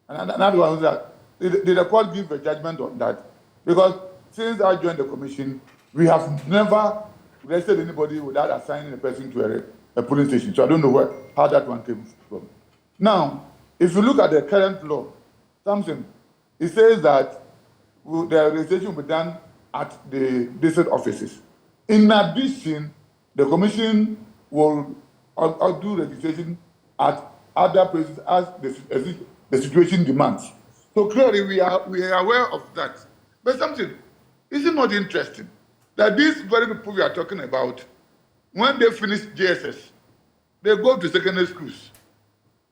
Speaker 9: And another one was that, did the court give a judgment on that? Because since I joined the Commission, we have never registered anybody without assigning a person to a polling station. So I don't know how that one came from. Now, if you look at the current law, it says that the registration will be done at the district offices. In addition, the Commission will do registration at other places as the situation demands. So clearly we are aware of that. But is it not interesting that these very people we are talking about, when they finish JSS, they go to secondary schools,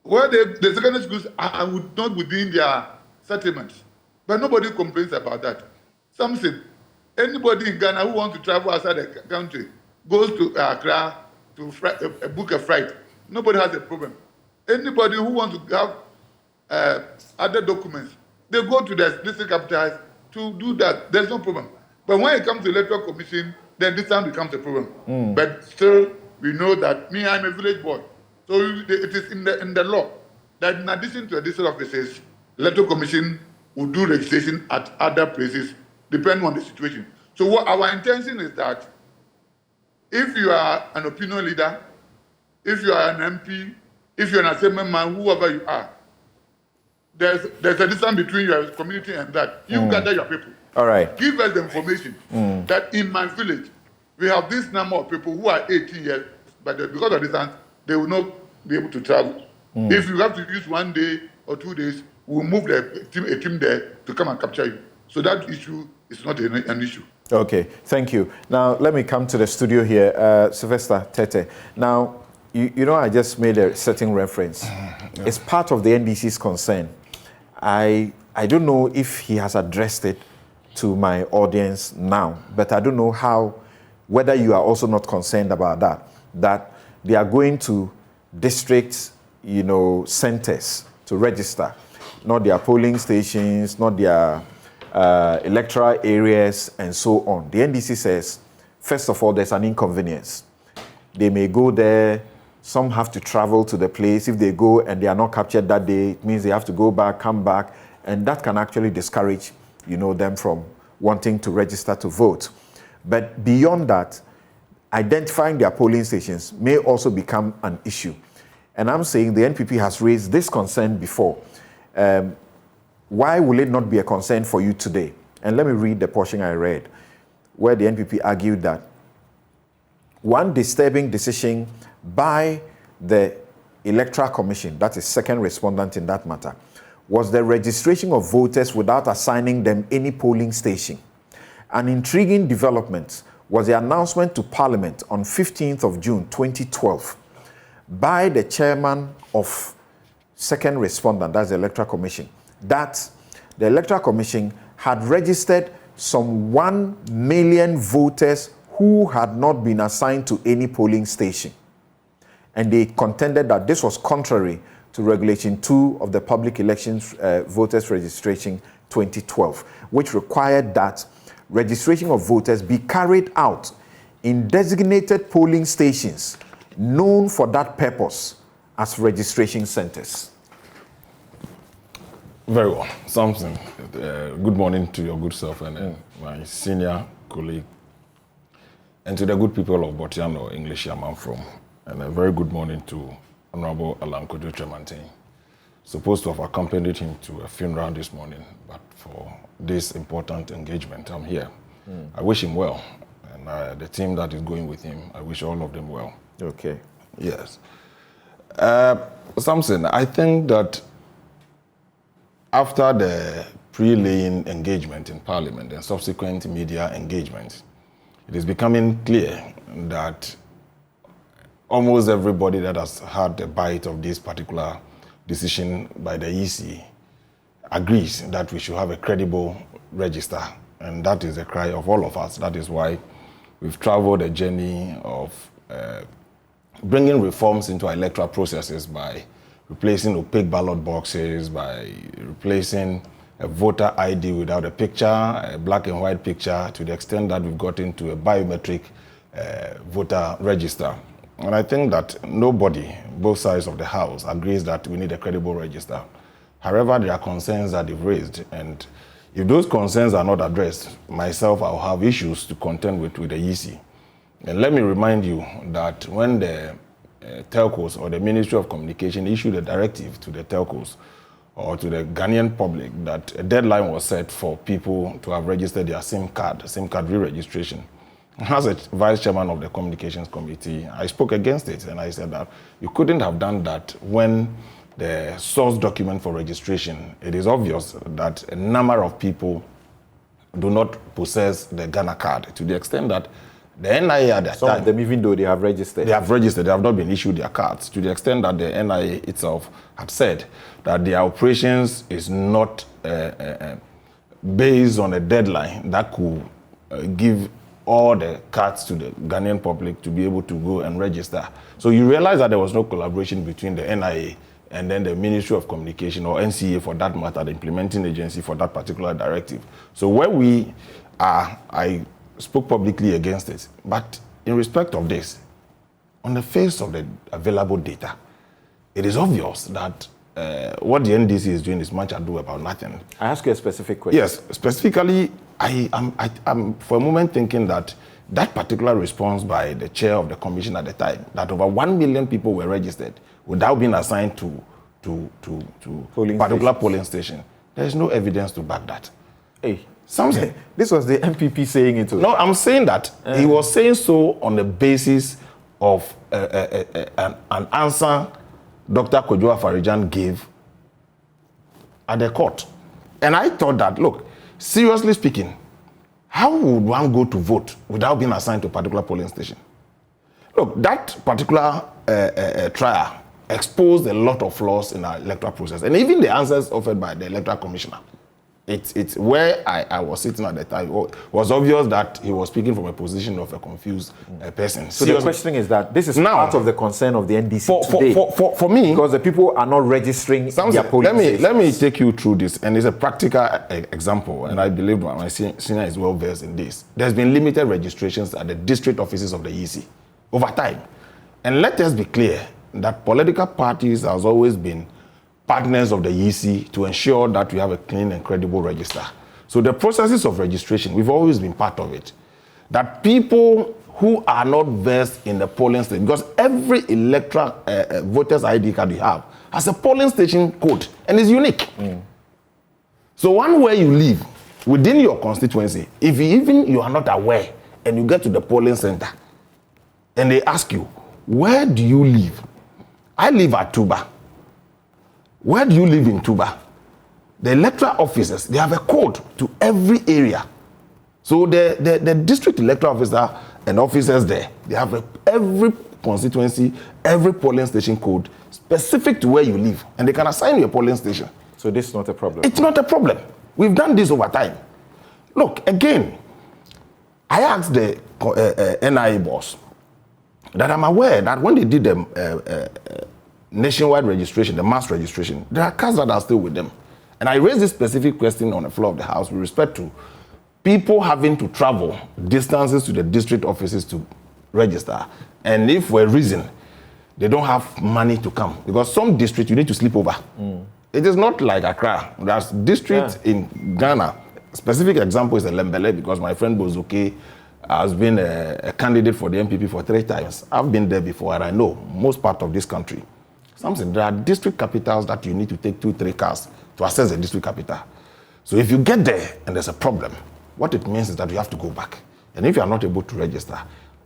Speaker 9: where the secondary schools are not within their settlements. But nobody complains about that. Anybody in Ghana who wants to travel outside the country goes to Accra to book a flight. Nobody has a problem. Anybody who wants to have other documents, they go to the district capitals to do that. There's no problem. But when it comes to Electoral Commission, then this time becomes a problem. But still, we know that I'm a village boy. So it is in the law that in addition to the district offices, Electoral Commission will do registration at other places, depending on the situation. So what our intention is that if you are an opinion leader, if you are an MP, if you're an assembly man, whoever you are, there's a distance between your community and that. You gather your people.
Speaker 6: All right.
Speaker 9: Give us the information that in my village, we have this number of people who are 18 years, but because of distance, they will not be able to travel. If you have to use 1 day or 2 days, we'll move a team there to come and capture you. So that issue is not an issue.
Speaker 6: Okay, thank you. Now, let me come to the studio here. Sylvester Tete. Now, I just made a certain reference. It's part of the NDC's concern. I don't know if he has addressed it to my audience now, but I don't know whether you are also not concerned about that they are going to district, centers to register. not their polling stations, not their electoral areas, and so on. The NDC says, first of all, there's an inconvenience. They may go there, some have to travel to the place. If they go and they are not captured that day, it means they have to go back, come back, and that can actually discourage, them from wanting to register to vote. But beyond that, identifying their polling stations may also become an issue. And I'm saying the NPP has raised this concern before. Why will it not be a concern for you today? And let me read the portion I read, where the NPP argued that one disturbing decision by the Electoral Commission, that is second respondent in that matter, was the registration of voters without assigning them any polling station. An intriguing development was the announcement to Parliament on 15th of June 2012 by the chairman of second respondent, that's the Electoral Commission, that the Electoral Commission had registered some 1 million voters who had not been assigned to any polling station. And they contended that this was contrary to Regulation 2 of the Public Elections Voters Registration 2012, which required that registration of voters be carried out in designated polling stations known for that purpose as registration centers.
Speaker 10: Very well. Samson, good morning to your good self and my senior colleague, and to the good people of Botiano, English I'm from, and a very good morning to Honorable Alan Kojo Tremantin. Supposed to have accompanied him to a funeral this morning, but for this important engagement, I'm here. I wish him well, and the team that is going with him, I wish all of them well.
Speaker 6: Okay.
Speaker 10: Yes. Samson, I think that after the pre-laying engagement in Parliament and subsequent media engagement, it is becoming clear that almost everybody that has had a bite of this particular decision by the EC agrees that we should have a credible register. And that is the cry of all of us. That is why we've traveled a journey of bringing reforms into our electoral processes by replacing opaque ballot boxes, by replacing a voter ID without a picture, a black and white picture, to the extent that we've got into a biometric voter register. And I think that nobody, both sides of the House, agrees that we need a credible register. However, there are concerns that they've raised, and if those concerns are not addressed, myself, I'll have issues to contend with the EC. And let me remind you that when the telcos or the Ministry of Communication issued a directive to the telcos or to the Ghanaian public that a deadline was set for people to have registered their SIM card re-registration. As a vice chairman of the Communications Committee, I spoke against it, and I said that you couldn't have done that when the source document for registration, it is obvious that a number of people do not possess the GhanaCard, to the extent that the NIA at that time...
Speaker 6: Some of them, even though they have registered.
Speaker 10: They have registered, they have not been issued their cards, to the extent that the NIA itself had said that their operations is not based on a deadline that could give all the cards to the Ghanaian public to be able to go and register. So you realize that there was no collaboration between the NIA and then the Ministry of Communication, or NCA for that matter, the implementing agency for that particular directive. So where we are, I spoke publicly against it. But in respect of this, on the face of the available data, it is obvious that what the NDC is doing is much ado about nothing.
Speaker 6: I ask you a specific question.
Speaker 10: Yes, specifically, I'm for a moment thinking that that particular response by the chair of the commission at the time, that over 1 million people were registered without being assigned to particular polling station, there is no evidence to back that.
Speaker 6: Hey,
Speaker 10: something.
Speaker 6: This was the MPP saying it.
Speaker 10: No, I'm saying that he was saying so on the basis of an answer Dr. Kojo Afarijan gave at the court. And I thought that, look, seriously speaking, how would one go to vote without being assigned to a particular polling station? Look, that particular trial exposed a lot of flaws in our electoral process, and even the answers offered by the electoral commissioner. It's where I was sitting at the time. It was obvious that he was speaking from a position of a confused person.
Speaker 6: So the question is that this is now part of the concern of the NDC today.
Speaker 10: For me,
Speaker 6: because the people are not registering their polling stations.
Speaker 10: Let me take you through this, and it's a practical example, and I believe my senior is well versed in this. There's been limited registrations at the district offices of the EC over time, and let us be clear that political parties has always been partners of the EC to ensure that we have a clean and credible register. So the processes of registration, we've always been part of it. That people who are not versed in the polling station, because every electoral voter's ID card you have has a polling station code and is unique. So one where you live within your constituency, if you are not aware and you get to the polling center and they ask you, where do you live? I live at Tuba. Where do you live in Tuba? The electoral officers, they have a code to every area. So the district electoral officer and officers there, they have every constituency, every polling station code specific to where you live. And they can assign you a polling station.
Speaker 6: So this is not a problem?
Speaker 10: It's not a problem. We've done this over time. Look, again, I asked the NIA boss that I'm aware that when they did the nationwide registration, the mass registration, there are cards that are still with them. And I raised this specific question on the floor of the House with respect to people having to travel distances to the district offices to register. And if for a reason they don't have money to come, because some districts you need to sleep over. It is not like Accra. There's districts in Ghana. A specific example is Lembele, because my friend Bozuke has been a candidate for the MPP for 3 times. I've been there before and I know most part of this country. There are district capitals that you need to take 2-3 cars to access the district capital. So if you get there and there's a problem, what it means is that you have to go back. And if you are not able to register,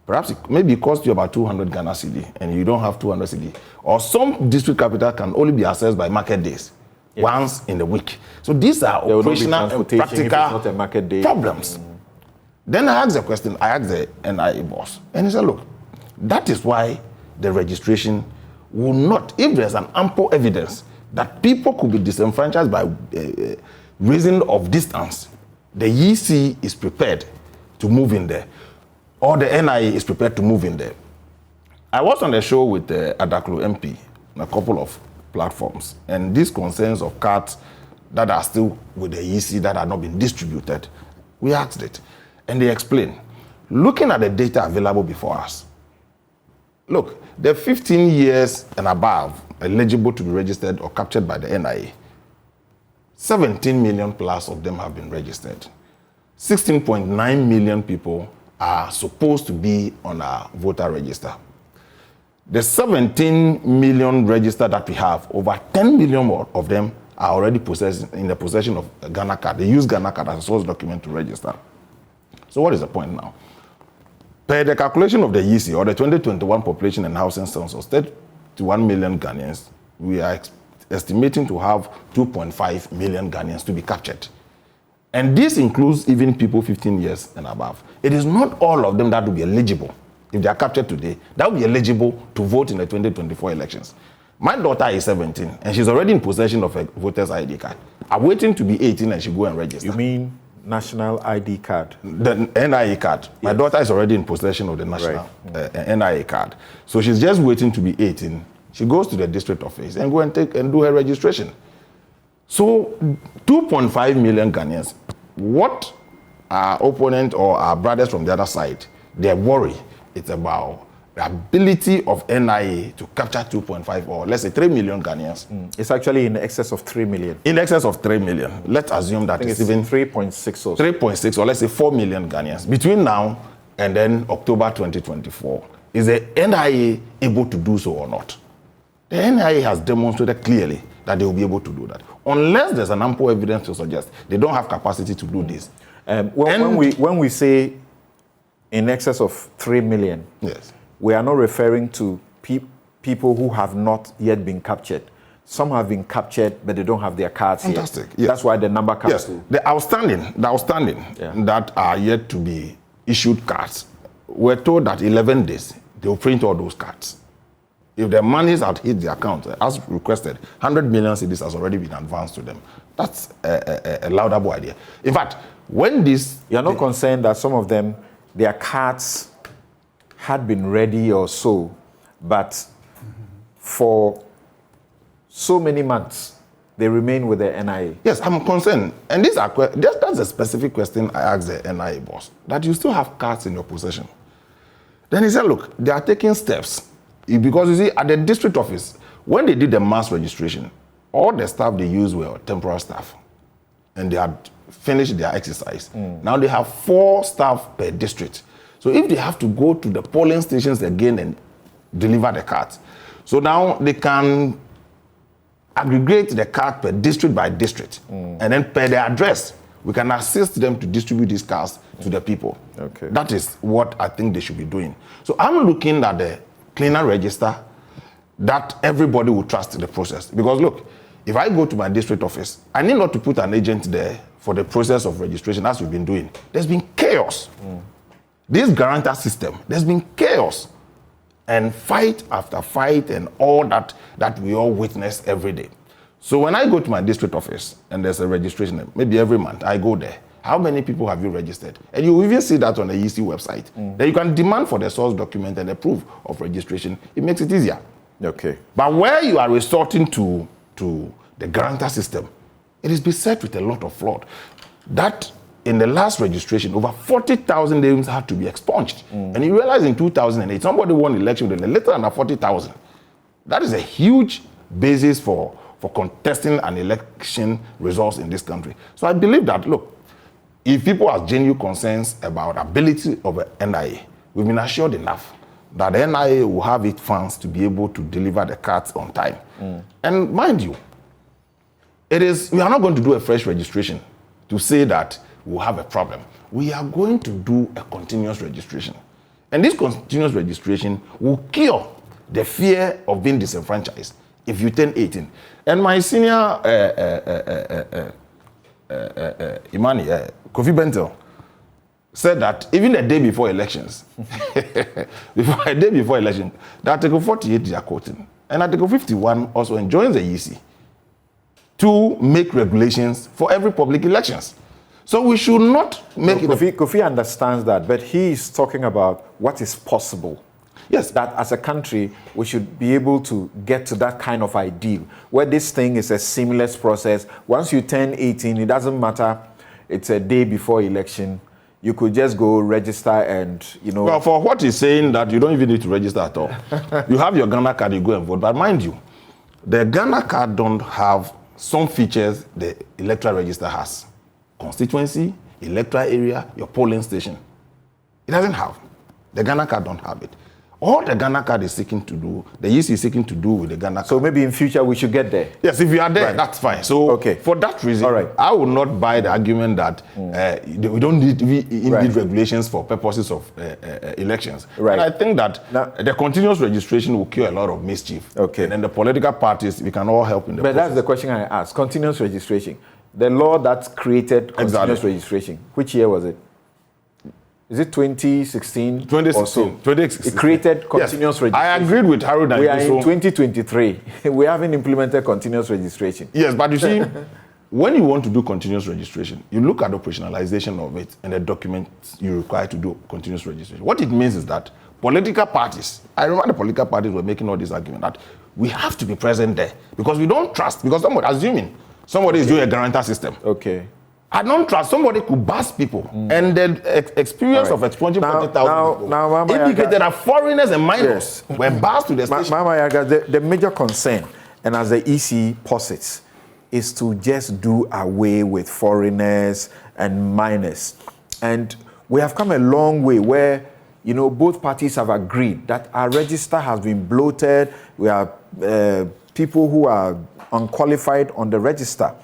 Speaker 10: perhaps it costs you about 200 Ghana cedi and you don't have 200 cedi. Or some district capital can only be accessed by market days, once in the week. So these are operational and practical problems. Then I asked the question, I asked the NIA boss, and he said, look, that is why the registration will not, if there's an ample evidence that people could be disenfranchised by reason of distance, the EC is prepared to move in there, or the NIA is prepared to move in there. I was on a show with Adaklu MP on a couple of platforms, and these concerns of cards that are still with the EC that are not being distributed, we asked it, and they explained, looking at the data available before us, look, the 15 years and above eligible to be registered or captured by the NIA, 17 million plus of them have been registered. 16.9 million people are supposed to be on our voter register. The 17 million register that we have, over 10 million of them are already in the possession of GhanaCard. They use GhanaCard as a source document to register. So what is the point now? Per the calculation of the EC, or the 2021 population and housing census, 31 million Ghanaians, we are estimating to have 2.5 million Ghanaians to be captured. And this includes even people 15 years and above. It is not all of them that will be eligible. If they are captured today, that will be eligible to vote in the 2024 elections. My daughter is 17, and she's already in possession of a voter's ID card. I'm waiting to be 18 and she go and register.
Speaker 6: You mean national ID card?
Speaker 10: The NIA card. Yes. My daughter is already in possession of the national NIA card. So she's just waiting to be 18. She goes to the district office and go and do her registration. So 2.5 million Ghanaians. What our opponent or our brothers from the other side, their worry, it's about the ability of NIA to capture 2.5 or let's say 3 million Ghanaians.
Speaker 6: It's actually in excess of 3 million.
Speaker 10: In excess of 3 million. Let's assume that it's even
Speaker 6: 3.6 or
Speaker 10: 3.6 or let's say 4 million Ghanaians. Between now and then October 2024, is the NIA able to do so or not? The NIA has demonstrated clearly that they will be able to do that. Unless there's an ample evidence to suggest they don't have capacity to do this.
Speaker 6: When we say in excess of 3 million,
Speaker 10: yes,
Speaker 6: we are not referring to people who have not yet been captured. Some have been captured, but they don't have their cards yet.
Speaker 10: Fantastic. Yes.
Speaker 6: That's why the number comes
Speaker 10: yes.
Speaker 6: to.
Speaker 10: The outstanding that are yet to be issued cards, we're told that 11 days, they will print all those cards. If their monies had hit the account, as requested, 100 million cedis has already been advanced to them. That's a laudable idea. In fact, when this...
Speaker 6: You're not concerned that some of them, their cards had been ready or so, but for so many months, they remain with the NIA?
Speaker 10: Yes, I'm concerned. And that's a specific question I asked the NIA boss, that you still have cards in your possession. Then he said, look, they are taking steps. Because you see, at the district office, when they did the mass registration, all the staff they used were temporary staff. And they had finished their exercise. Now they have 4 staff per district. So if they have to go to the polling stations again and deliver the cards, so now they can aggregate the card per district by district. And then per their address, we can assist them to distribute these cards to the people.
Speaker 6: Okay.
Speaker 10: That is what I think they should be doing. So I'm looking at the cleaner register that everybody will trust the process. Because look, if I go to my district office, I need not to put an agent there for the process of registration as we've been doing. There's been chaos. This guarantor system, there's been chaos. And fight after fight and all that we all witness every day. So when I go to my district office and there's a registration, maybe every month I go there. How many people have you registered? And you even see that on the EC website. Then you can demand for the source document and the proof of registration. It makes it easier.
Speaker 6: Okay.
Speaker 10: But where you are resorting to the guarantor system, it is beset with a lot of fraud. That in the last registration, over 40,000 names had to be expunged. And you realize in 2008, somebody won election with a little under 40,000. That is a huge basis for contesting an election results in this country. So I believe that, look, if people have genuine concerns about ability of the NIA, we've been assured enough that the NIA will have its funds to be able to deliver the cards on time. And mind you, we are not going to do a fresh registration to say that we'll have a problem. We are going to do a continuous registration. And this continuous registration will cure the fear of being disenfranchised if you turn 18. And my senior Imani, Kofi Bentel, said that even the day before elections, that Article 48 they are quoting, and Article 51 also enjoins the EC to make regulations for every public elections. So we should not make it...
Speaker 6: Kofi understands that, but he is talking about what is possible.
Speaker 10: Yes.
Speaker 6: That as a country, we should be able to get to that kind of ideal, where this thing is a seamless process. Once you turn 18, it doesn't matter. It's a day before election. You could just go register and,
Speaker 10: Well, for what he's saying, that you don't even need to register at all. You have your GhanaCard, you go and vote. But mind you, the GhanaCard don't have some features the electoral register has. Constituency, electoral area, your polling station. It doesn't have. The GhanaCard don't have it. All the GhanaCard is seeking to do, the EC is seeking to do with the GhanaCard.
Speaker 6: So maybe in future we should get there.
Speaker 10: Yes, if you are there,
Speaker 6: right,
Speaker 10: that's fine. So for that reason,
Speaker 6: all right,
Speaker 10: I will not buy the argument that we don't need regulations for purposes of elections.
Speaker 6: Right.
Speaker 10: And I think that the continuous registration will cure a lot of mischief.
Speaker 6: Okay.
Speaker 10: And then the political parties, we can all help in the process.
Speaker 6: But that's the question I asked. Continuous registration. The law that created continuous registration, which year was it? Is it 2016 or so?
Speaker 10: 2016.
Speaker 6: It created continuous registration.
Speaker 10: I agreed with Harold.
Speaker 6: We are in 2023. We haven't implemented continuous registration.
Speaker 10: Yes, but you see, when you want to do continuous registration, you look at the operationalization of it and the documents you require to do continuous registration. What it means is that political parties, I remember the political parties were making all this argument that we have to be present there because we don't trust, because somebody is doing a guarantor system.
Speaker 6: Okay.
Speaker 10: I don't trust. Somebody could bust people. And the experience of expunging 40,000 people indicated that foreigners and minors were bused to the station.
Speaker 6: Mama Yaga, the major concern, and as the EC posits, is to just do away with foreigners and minors. And we have come a long way where, both parties have agreed that our register has been bloated. We have people who are unqualified on the register.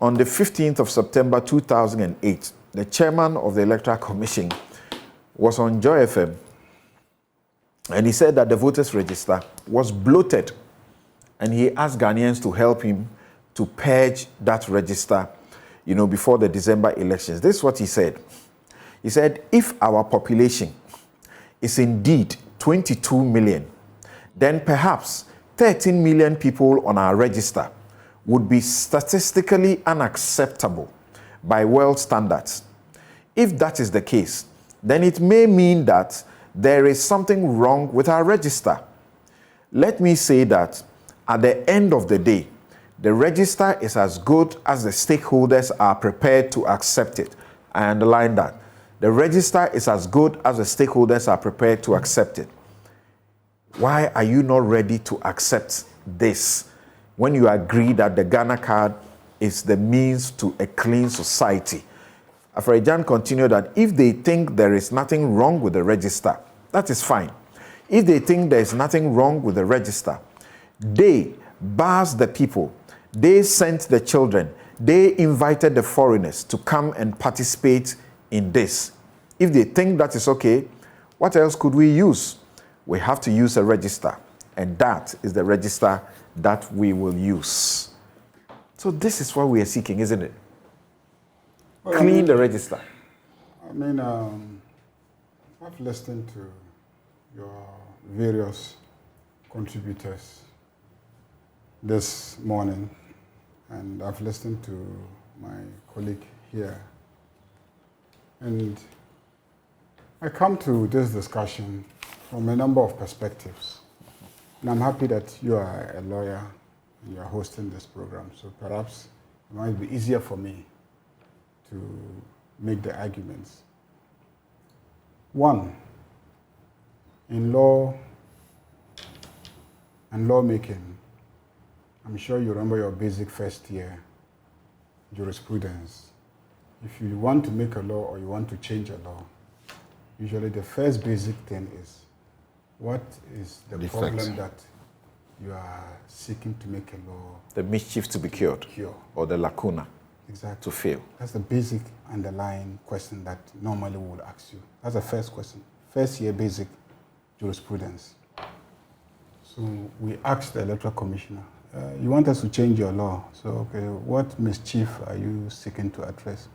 Speaker 6: On the 15th of September 2008, the chairman of the Electoral Commission was on Joy FM, and he said that the voters' register was bloated, and he asked Ghanaians to help him to purge that register, before the December elections. This is what he said. He said, if our population is indeed 22 million, then perhaps 13 million people on our register would be statistically unacceptable by world standards. If that is the case, then it may mean that there is something wrong with our register. Let me say that at the end of the day, the register is as good as the stakeholders are prepared to accept it. I underline that. The register is as good as the stakeholders are prepared to accept it. Why are you not ready to accept this when you agree that the GhanaCard is the means to a clean society? Afrajan continued that if they think there is nothing wrong with the register, that is fine. If they think there is nothing wrong with the register, they buzzed the people, they sent the children, they invited the foreigners to come and participate in this. If they think that is okay, what else could we use? We have to use a register, and that is the register that we will use. So this is what we are seeking, isn't it?
Speaker 8: Well,
Speaker 6: Clean the register.
Speaker 8: I mean, I've listened to your various contributors this morning, and I've listened to my colleague here. And I come to this discussion from a number of perspectives. And I'm happy that you are a lawyer and you are hosting this program, so perhaps it might be easier for me to make the arguments. One, in law and lawmaking, I'm sure you remember your basic first year jurisprudence. If you want to make a law or you want to change a law, usually the first basic thing is, what is the problem that you are seeking to make a law?
Speaker 6: The mischief to be cured, or the lacuna to fill.
Speaker 8: That's the basic underlying question that normally we would ask you. That's the first question. First year basic jurisprudence. So we asked the electoral commissioner, you want us to change your law. So, okay, what mischief are you seeking to address?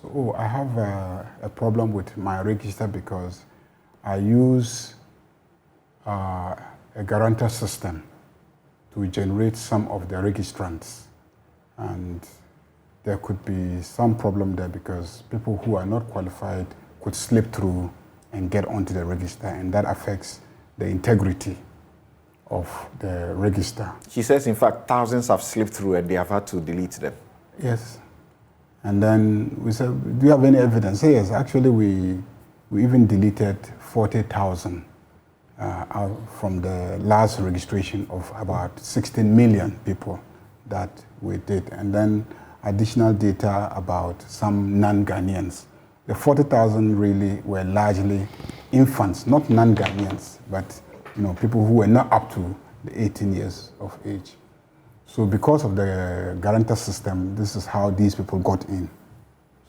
Speaker 8: So, I have a problem with my register because I use a guarantor system to generate some of the registrants. And there could be some problem there because people who are not qualified could slip through and get onto the register, and that affects the integrity of the register.
Speaker 6: She says, in fact, thousands have slipped through and they have had to delete them.
Speaker 8: Yes. And then we said, do you have any evidence? Yes, actually we even deleted 40,000 from the last registration of about 16 million people that we did. And then additional data about some non-Ghanaians. The 40,000 really were largely infants, not non-Ghanaians, but people who were not up to the 18 years of age. So because of the guarantor system, this is how these people got in.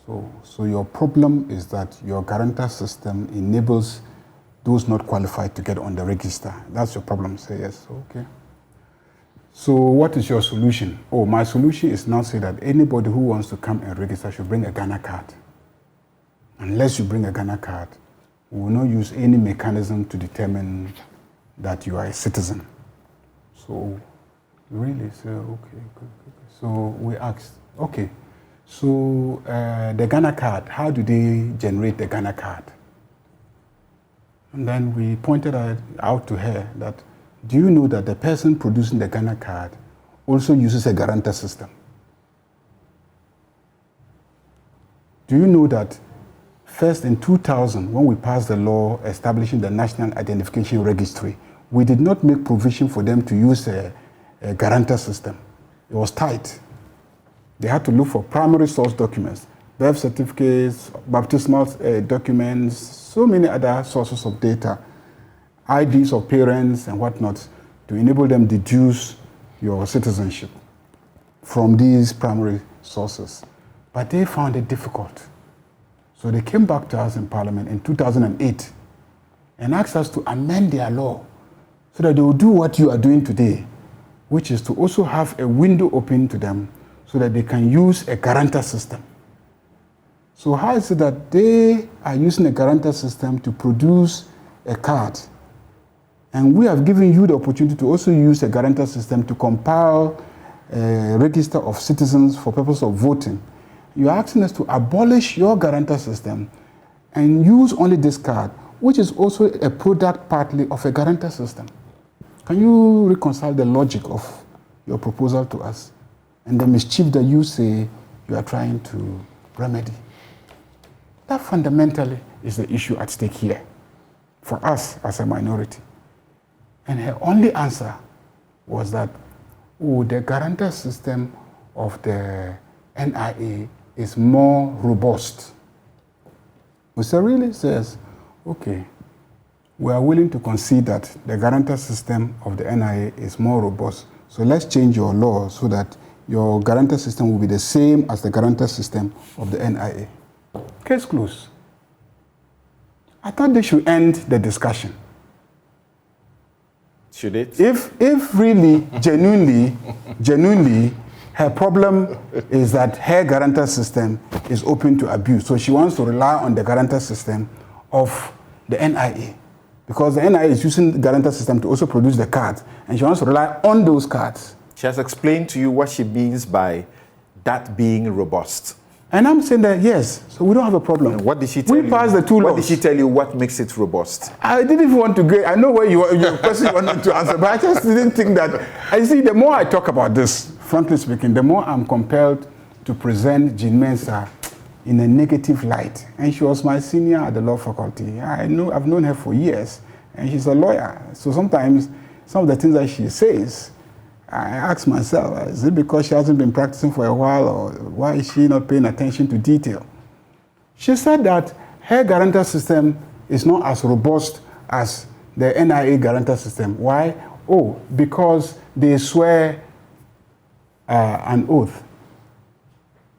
Speaker 8: So your problem is that your guarantor system enables those not qualified to get on the register. That's your problem. Say yes, okay. So what is your solution? Oh, my solution is now say that anybody who wants to come and register should bring a GhanaCard. Unless you bring a GhanaCard, we will not use any mechanism to determine that you are a citizen. So really, so okay, good. So we asked, okay, so the GhanaCard, how do they generate the GhanaCard? And then we pointed out to her that, do you know that the person producing the GhanaCard also uses a guarantor system? Do you know that first in 2000, when we passed the law establishing the National Identification Registry, we did not make provision for them to use a guarantor system. It was tight. They had to look for primary source documents, birth certificates, baptismal documents, so many other sources of data, IDs of parents and whatnot, to enable them to deduce your citizenship from these primary sources. But they found it difficult. So they came back to us in Parliament in 2008 and asked us to amend their law so that they will do what you are doing today, which is to also have a window open to them so that they can use a guarantor system. So how is it that they are using a guarantor system to produce a card, and we have given you the opportunity to also use a guarantor system to compile register of citizens for purpose of voting, you are asking us to abolish your guarantor system and use only this card, which is also a product partly of a guarantor system. Can you reconcile the logic of your proposal to us and the mischief that you say you are trying to remedy? That fundamentally is the issue at stake here for us as a minority. And her only answer was that, oh, the guarantor system of the NIA is more robust. Mr. Really says, okay, we are willing to concede that the guarantor system of the NIA is more robust. So let's change your law so that your guarantor system will be the same as the guarantor system of the NIA. Case closed. I thought they should end the discussion.
Speaker 6: Should it?
Speaker 8: If really, genuinely, her problem is that her guarantor system is open to abuse. So she wants to rely on the guarantor system of the NIA. Because the NIA is using the guarantor system to also produce the cards. And she wants to rely on those cards.
Speaker 6: She has explained to you what she means by that being robust.
Speaker 8: And I'm saying that, yes, so we don't have a problem.
Speaker 6: And what did she tell you?
Speaker 8: We passed the two laws.
Speaker 6: What did she tell you what makes it robust?
Speaker 8: I didn't even want to get, I know where your question you wanted to answer, but I just didn't think that. I see, the more I talk about this, frankly speaking, the more I'm compelled to present Jean Mensah in a negative light. And she was my senior at the law faculty. I've known her for years, and she's a lawyer. So sometimes, some of the things that she says, I ask myself, is it because she hasn't been practicing for a while, or why is she not paying attention to detail? She said that her guarantor system is not as robust as the NIA guarantor system. Why? Oh, because they swear an oath.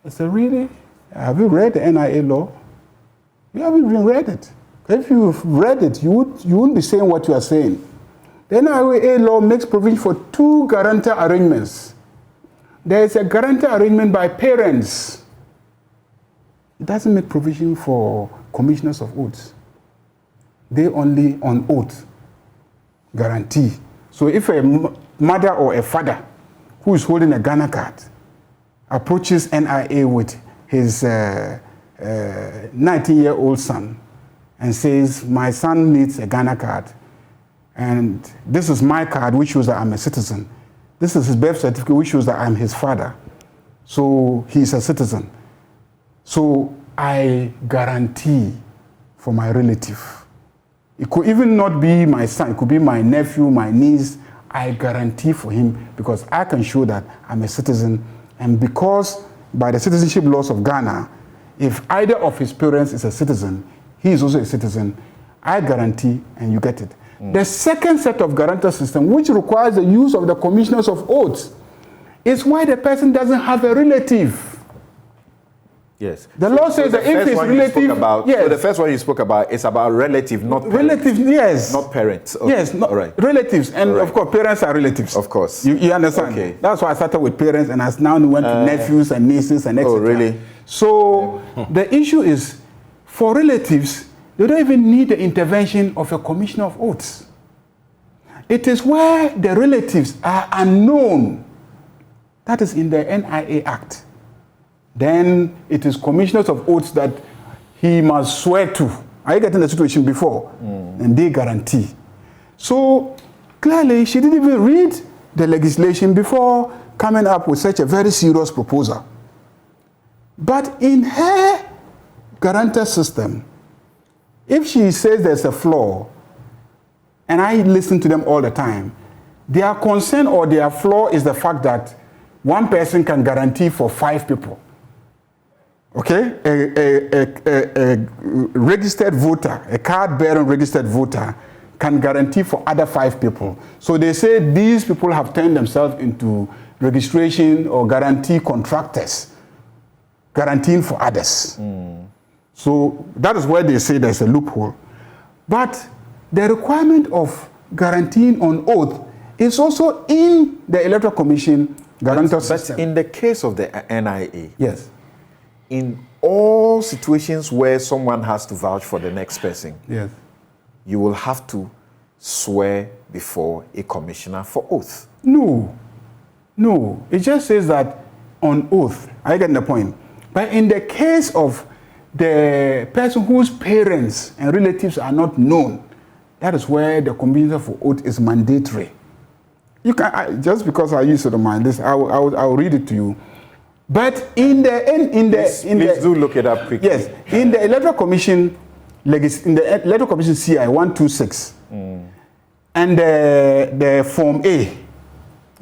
Speaker 8: I said, really? Have you read the NIA law? You haven't even read it. If you've read it, you wouldn't be saying what you are saying. The NIA law makes provision for two guarantor arrangements. There is a guarantor arrangement by parents. It doesn't make provision for commissioners of oaths. They only on oath guarantee. So if a mother or a father who is holding a GhanaCard approaches NIA with his 19-year-old son and says, my son needs a GhanaCard, and this is my card, which shows that I'm a citizen. This is his birth certificate, which shows that I'm his father. So he's a citizen. So I guarantee for my relative. It could even not be my son. It could be my nephew, my niece. I guarantee for him because I can show that I'm a citizen. And because by the citizenship laws of Ghana, if either of his parents is a citizen, he is also a citizen, I guarantee and you get it. The second set of guarantor system, which requires the use of the commissioners of oaths, is why the person doesn't have a relative.
Speaker 6: Yes.
Speaker 8: The law says that if his relative...
Speaker 6: So the first one you spoke about is about relative, not parents.
Speaker 8: Relatives, yes.
Speaker 6: Not parents. Okay.
Speaker 8: Yes, not relatives. And of course, parents are relatives.
Speaker 6: Of course.
Speaker 8: You understand? Okay. That's why I started with parents and I now went to nephews and nieces and etc.
Speaker 6: Oh, really?
Speaker 8: So the issue is, for relatives, they don't even need the intervention of a commissioner of oaths. It is where the relatives are unknown. That is in the NIA Act. Then it is commissioners of oaths that he must swear to. Are you getting the situation before? And they guarantee. So clearly, she didn't even read the legislation before coming up with such a very serious proposal. But in her guarantor system, if she says there's a flaw, and I listen to them all the time, their concern or their flaw is the fact that one person can guarantee for 5 people. Okay? A registered voter, a card-bearing registered voter, can guarantee for other 5 people. So they say these people have turned themselves into registration or guarantee contractors, guaranteeing for others. So that is where they say there's a loophole. But the requirement of guaranteeing on oath is also in the Electoral Commission guarantor system.
Speaker 6: But in the case of the NIA,
Speaker 8: yes,
Speaker 6: in all situations where someone has to vouch for the next person,
Speaker 8: yes,
Speaker 6: you will have to swear before a commissioner for oath.
Speaker 8: No.
Speaker 11: No, it just says that on oath. I get the point. But in the case of the person whose parents and relatives are not known, that is where the commitment for oath is mandatory. You can just because I use it on my list, I will read it to you. But please
Speaker 6: do look it up quickly.
Speaker 11: Yes, in the Electoral Commission, CI 126, and the Form A,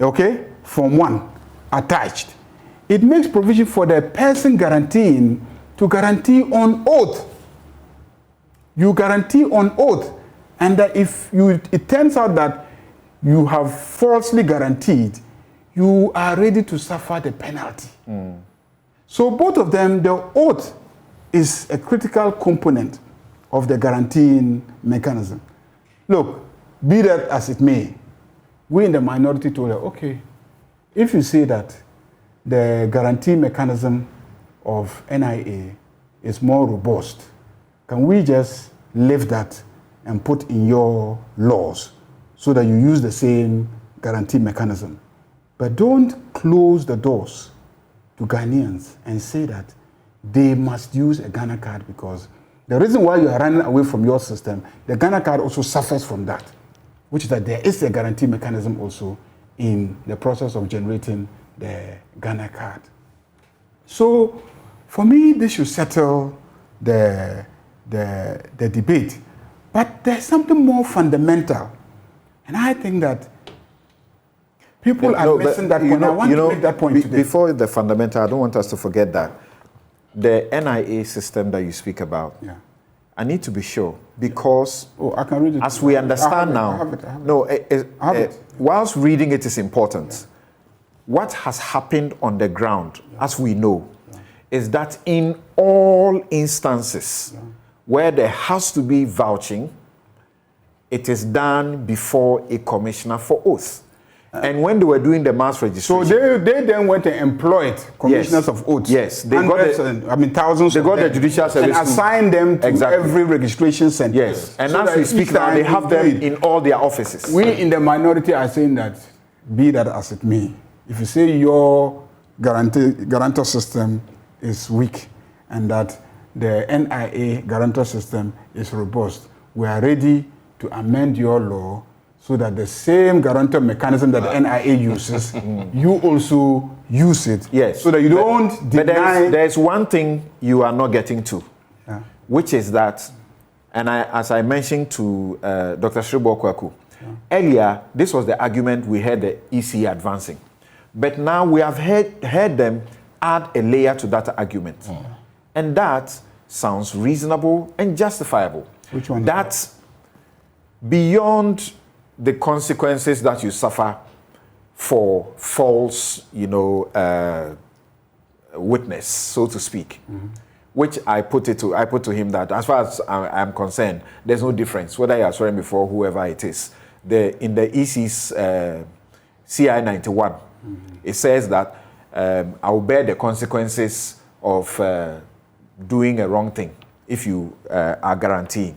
Speaker 11: okay, Form 1 attached, it makes provision for the person guaranteeing to guarantee on oath. You guarantee on oath, and that if it turns out that you have falsely guaranteed, you are ready to suffer the penalty. So both of them, the oath is a critical component of the guaranteeing mechanism. Look, be that as it may, we in the minority told her, okay, if you say that the guarantee mechanism of NIA is more robust, can we just lift that and put in your laws so that you use the same guarantee mechanism? But don't close the doors to Ghanaians and say that they must use a Ghana card, because the reason why you are running away from your system, the Ghana card also suffers from that, which is that there is a guarantee mechanism also in the process of generating the Ghana card. So for me, this should settle the debate. But there's something more fundamental. And I think that people are missing that point. I want to make that point today.
Speaker 6: Before the fundamental, I don't want us to forget that the NIA system that you speak about, I need to be sure, because
Speaker 11: I can read it.
Speaker 6: As we understand now, whilst reading it is important, what has happened on the ground, as we know, is that in all instances where there has to be vouching, it is done before a commissioner for oath. And when they were doing the mass registration,
Speaker 11: so they then went and employed commissioners of oaths.
Speaker 6: Yes,
Speaker 11: they got thousands.
Speaker 6: They got the judicial service
Speaker 11: and assigned them to every registration center.
Speaker 6: Yes, and so as we speak now, they have them in all their offices.
Speaker 11: We in the minority are saying that, be that as it may, if you say your guarantor system is weak and that the NIA guarantor system is robust, we are ready to amend your law so that the same guarantor mechanism that the NIA uses, you also use it.
Speaker 6: Yes.
Speaker 11: So that you don't deny.
Speaker 6: But there's one thing you are not getting to, which is that, and as I mentioned to Dr. Shribo Kwaku, earlier, this was the argument we heard the EC advancing. But now we have heard them add a layer to that argument. And that sounds reasonable and justifiable.
Speaker 11: Which one?
Speaker 6: That's beyond the consequences that you suffer for false, witness, so to speak. Which I put to him that, as far as I'm concerned, there's no difference whether you are swearing before whoever it is. In the EC's CI 91, it says that I will bear the consequences of doing a wrong thing if you are guaranteeing.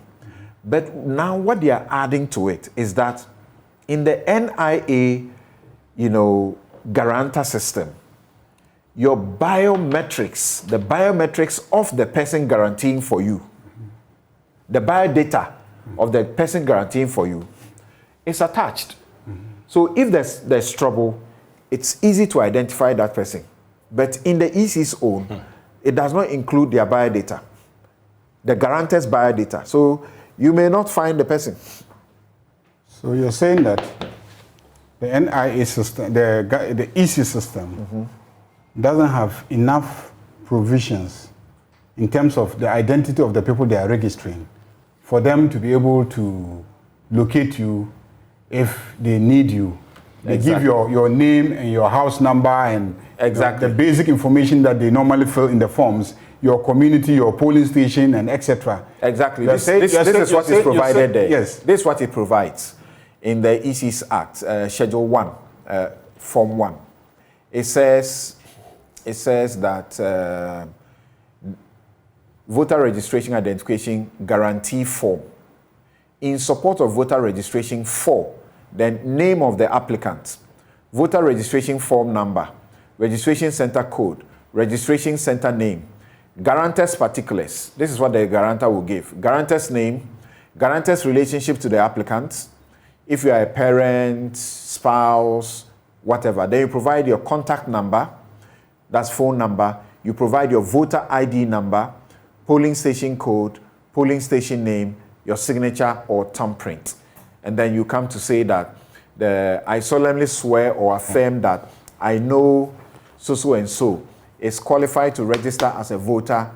Speaker 6: But now what they are adding to it is that in the NIA, guarantor system, your biometrics, the biometrics of the person guaranteeing for you, the biodata of the person guaranteeing for you is attached. So if there's trouble, it's easy to identify that person. But in the EC's own, it does not include their biodata, the guarantor's biodata. So you may not find the person.
Speaker 11: So you're saying that the NIA system, the EC system, doesn't have enough provisions in terms of the identity of the people they are registering for them to be able to locate you if they need you. They give your name and your house number and the basic information that they normally fill in the forms, your community, your polling station, and etc.
Speaker 6: Exactly. This is what is provided there. Yes. This is what it provides in the EC's Act, Schedule 1, Form 1. It says that voter registration identification guarantee form. In support of voter registration for the name of the applicant, voter registration form number, registration center code, registration center name, guarantor's particulars. This is what the guarantor will give. Guarantor's name, guarantor's relationship to the applicant. If you are a parent, spouse, whatever, then you provide your contact number, that's phone number. You provide your voter ID number, polling station code, polling station name, your signature or thumbprint. And then you come to say that I solemnly swear or affirm that I know so and so is qualified to register as a voter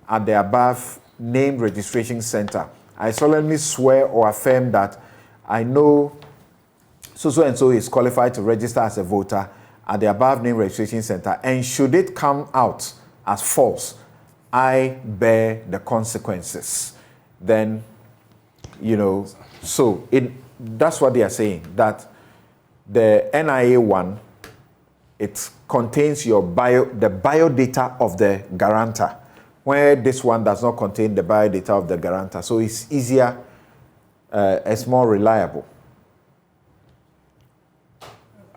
Speaker 6: at the above named registration center. I solemnly swear or affirm that I know so and so is qualified to register as a voter at the above named registration center, and should it come out as false, I bear the consequences. Then, so that's what they are saying, that the NIA one, it contains the biodata of the guarantor, where this one does not contain the biodata of the guarantor. So it's easier, it's more reliable.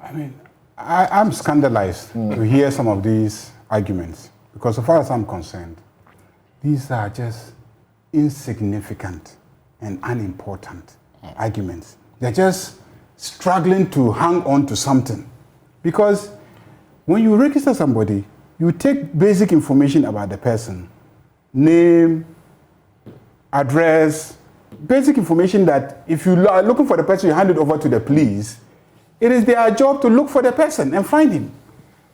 Speaker 11: I mean, I'm scandalized to hear some of these arguments, because so far as I'm concerned, these are just insignificant and unimportant arguments. They're just struggling to hang on to something. Because when you register somebody, you take basic information about the person, name, address, basic information that if you are looking for the person, you hand it over to the police. It is their job to look for the person and find him.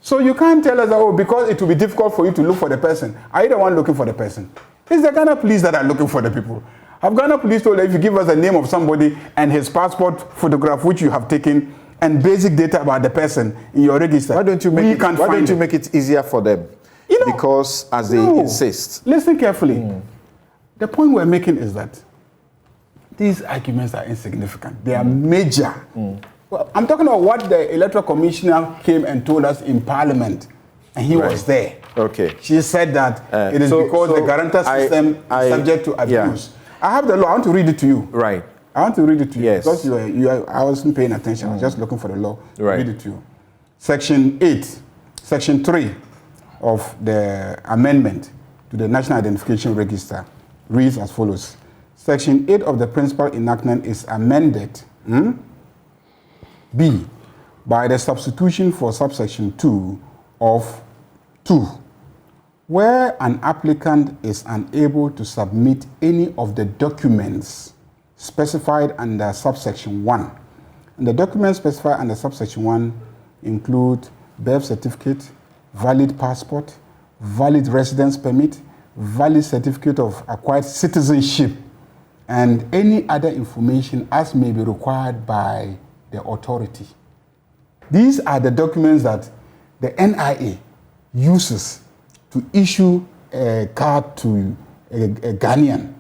Speaker 11: So you can't tell us, oh, because it will be difficult for you to look for the person. Are you the one looking for the person? It's the Ghana police that are looking for the people. Have Ghana police told that if you give us the name of somebody and his passport photograph, which you have taken, and basic data about the person in your register,
Speaker 6: why don't you make it easier for them? Because as they insist.
Speaker 11: Listen carefully. The point we're making is that these arguments are insignificant. They are major. Well, I'm talking about what the Electoral Commissioner came and told us in Parliament, and he was there.
Speaker 6: Okay.
Speaker 11: She said that it is because the guarantor system is subject to abuse. Yeah. I have the law. I want to read it to you.
Speaker 6: Right.
Speaker 11: I want to read it to you.
Speaker 6: Yes.
Speaker 11: Because I wasn't paying attention. I was just looking for the law. Right. Read it to you. Section 8, Section 3 of the amendment to the National Identification Register reads as follows. Section 8 of the principal enactment is amended. B, by the substitution for subsection 2 of 2, where an applicant is unable to submit any of the documents specified under subsection 1. And the documents specified under subsection 1 include birth certificate, valid passport, valid residence permit, valid certificate of acquired citizenship, and any other information as may be required by the authority. These are the documents that the NIA uses to issue a card to a Ghanaian,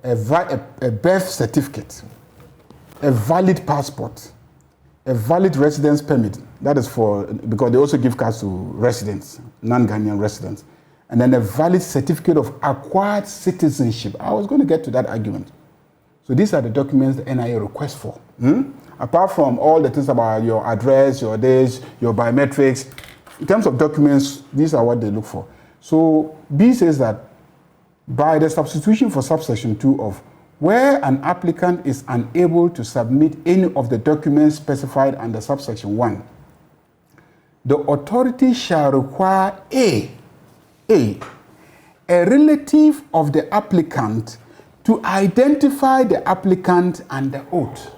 Speaker 11: a birth certificate, a valid passport, a valid residence permit. That is because they also give cards to residents, non-Ghanaian residents. And then a valid certificate of acquired citizenship. I was going to get to that argument. So these are the documents the NIA requests for. Apart from all the things about your address, your days, your biometrics, in terms of documents, these are what they look for. So B says that by the substitution for subsection 2 of where an applicant is unable to submit any of the documents specified under subsection 1, the authority shall require a relative of the applicant to identify the applicant under oath.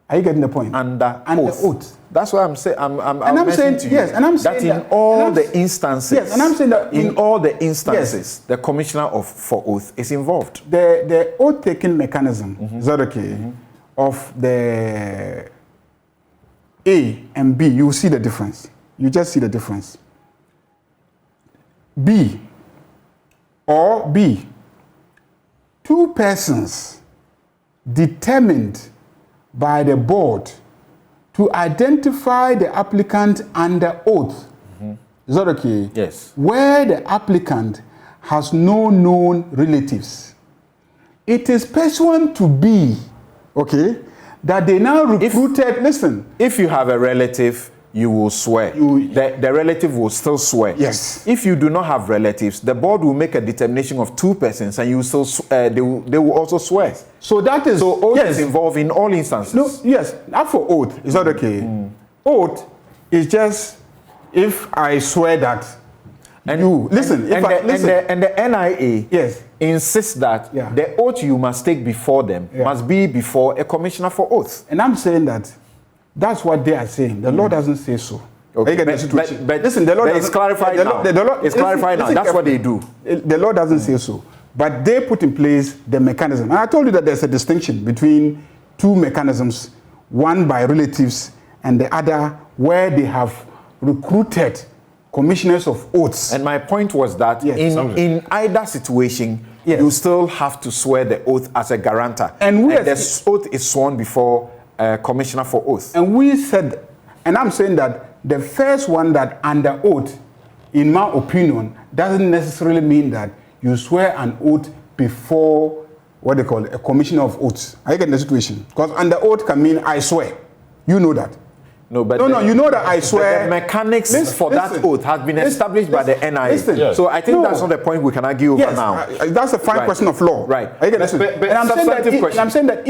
Speaker 11: Are you getting the point?
Speaker 6: Under oath. That's why I'm saying. I'm
Speaker 11: saying
Speaker 6: to you.
Speaker 11: Yes, and I'm saying
Speaker 6: that in all the instances.
Speaker 11: Yes, and I'm saying that
Speaker 6: in all the instances, the commissioner for oath is involved.
Speaker 11: The oath taking mechanism, is that okay? Of the A and B, you see the difference. You just see the difference. B, two persons determined by the board to identify the applicant under oath. Is that okay?
Speaker 6: Yes.
Speaker 11: Where the applicant has no known relatives. It is pursuant to B, okay, that they now recruited. Listen,
Speaker 6: if you have a relative, you will swear. The relative will still swear.
Speaker 11: Yes.
Speaker 6: If you do not have relatives, the board will make a determination of 2 persons, and you still they will also swear.
Speaker 11: So that is
Speaker 6: oath is involved in all instances.
Speaker 11: No, yes. Not for oath. It's not okay. Oath is just if I swear that. And you listen.
Speaker 6: And the NIA
Speaker 11: yes
Speaker 6: insists that the oath you must take before them must be before a commissioner for oath.
Speaker 11: And I'm saying that that's what they are saying. The law doesn't say so.
Speaker 6: Okay. But listen, the law is clarified now. It's clarified now. That's what they do.
Speaker 11: The law doesn't say so. But they put in place the mechanism. And I told you that there's a distinction between 2 mechanisms, one by relatives and the other where they have recruited commissioners of oaths.
Speaker 6: And my point was that in either situation, you still have to swear the oath as a guarantor. And the oath is sworn before a commissioner for oath.
Speaker 11: And we said, and I'm saying that the first one that under oath, in my opinion, doesn't necessarily mean that you swear an oath before what they call a commissioner of oaths. I get the situation. Because under oath can mean I swear. You know that.
Speaker 6: No, but
Speaker 11: you know that I swear.
Speaker 6: The mechanics for that oath has been established by the NIA. So I think that's not the point we can argue over now.
Speaker 11: That's a fine question of law.
Speaker 6: Right.
Speaker 11: And I'm saying that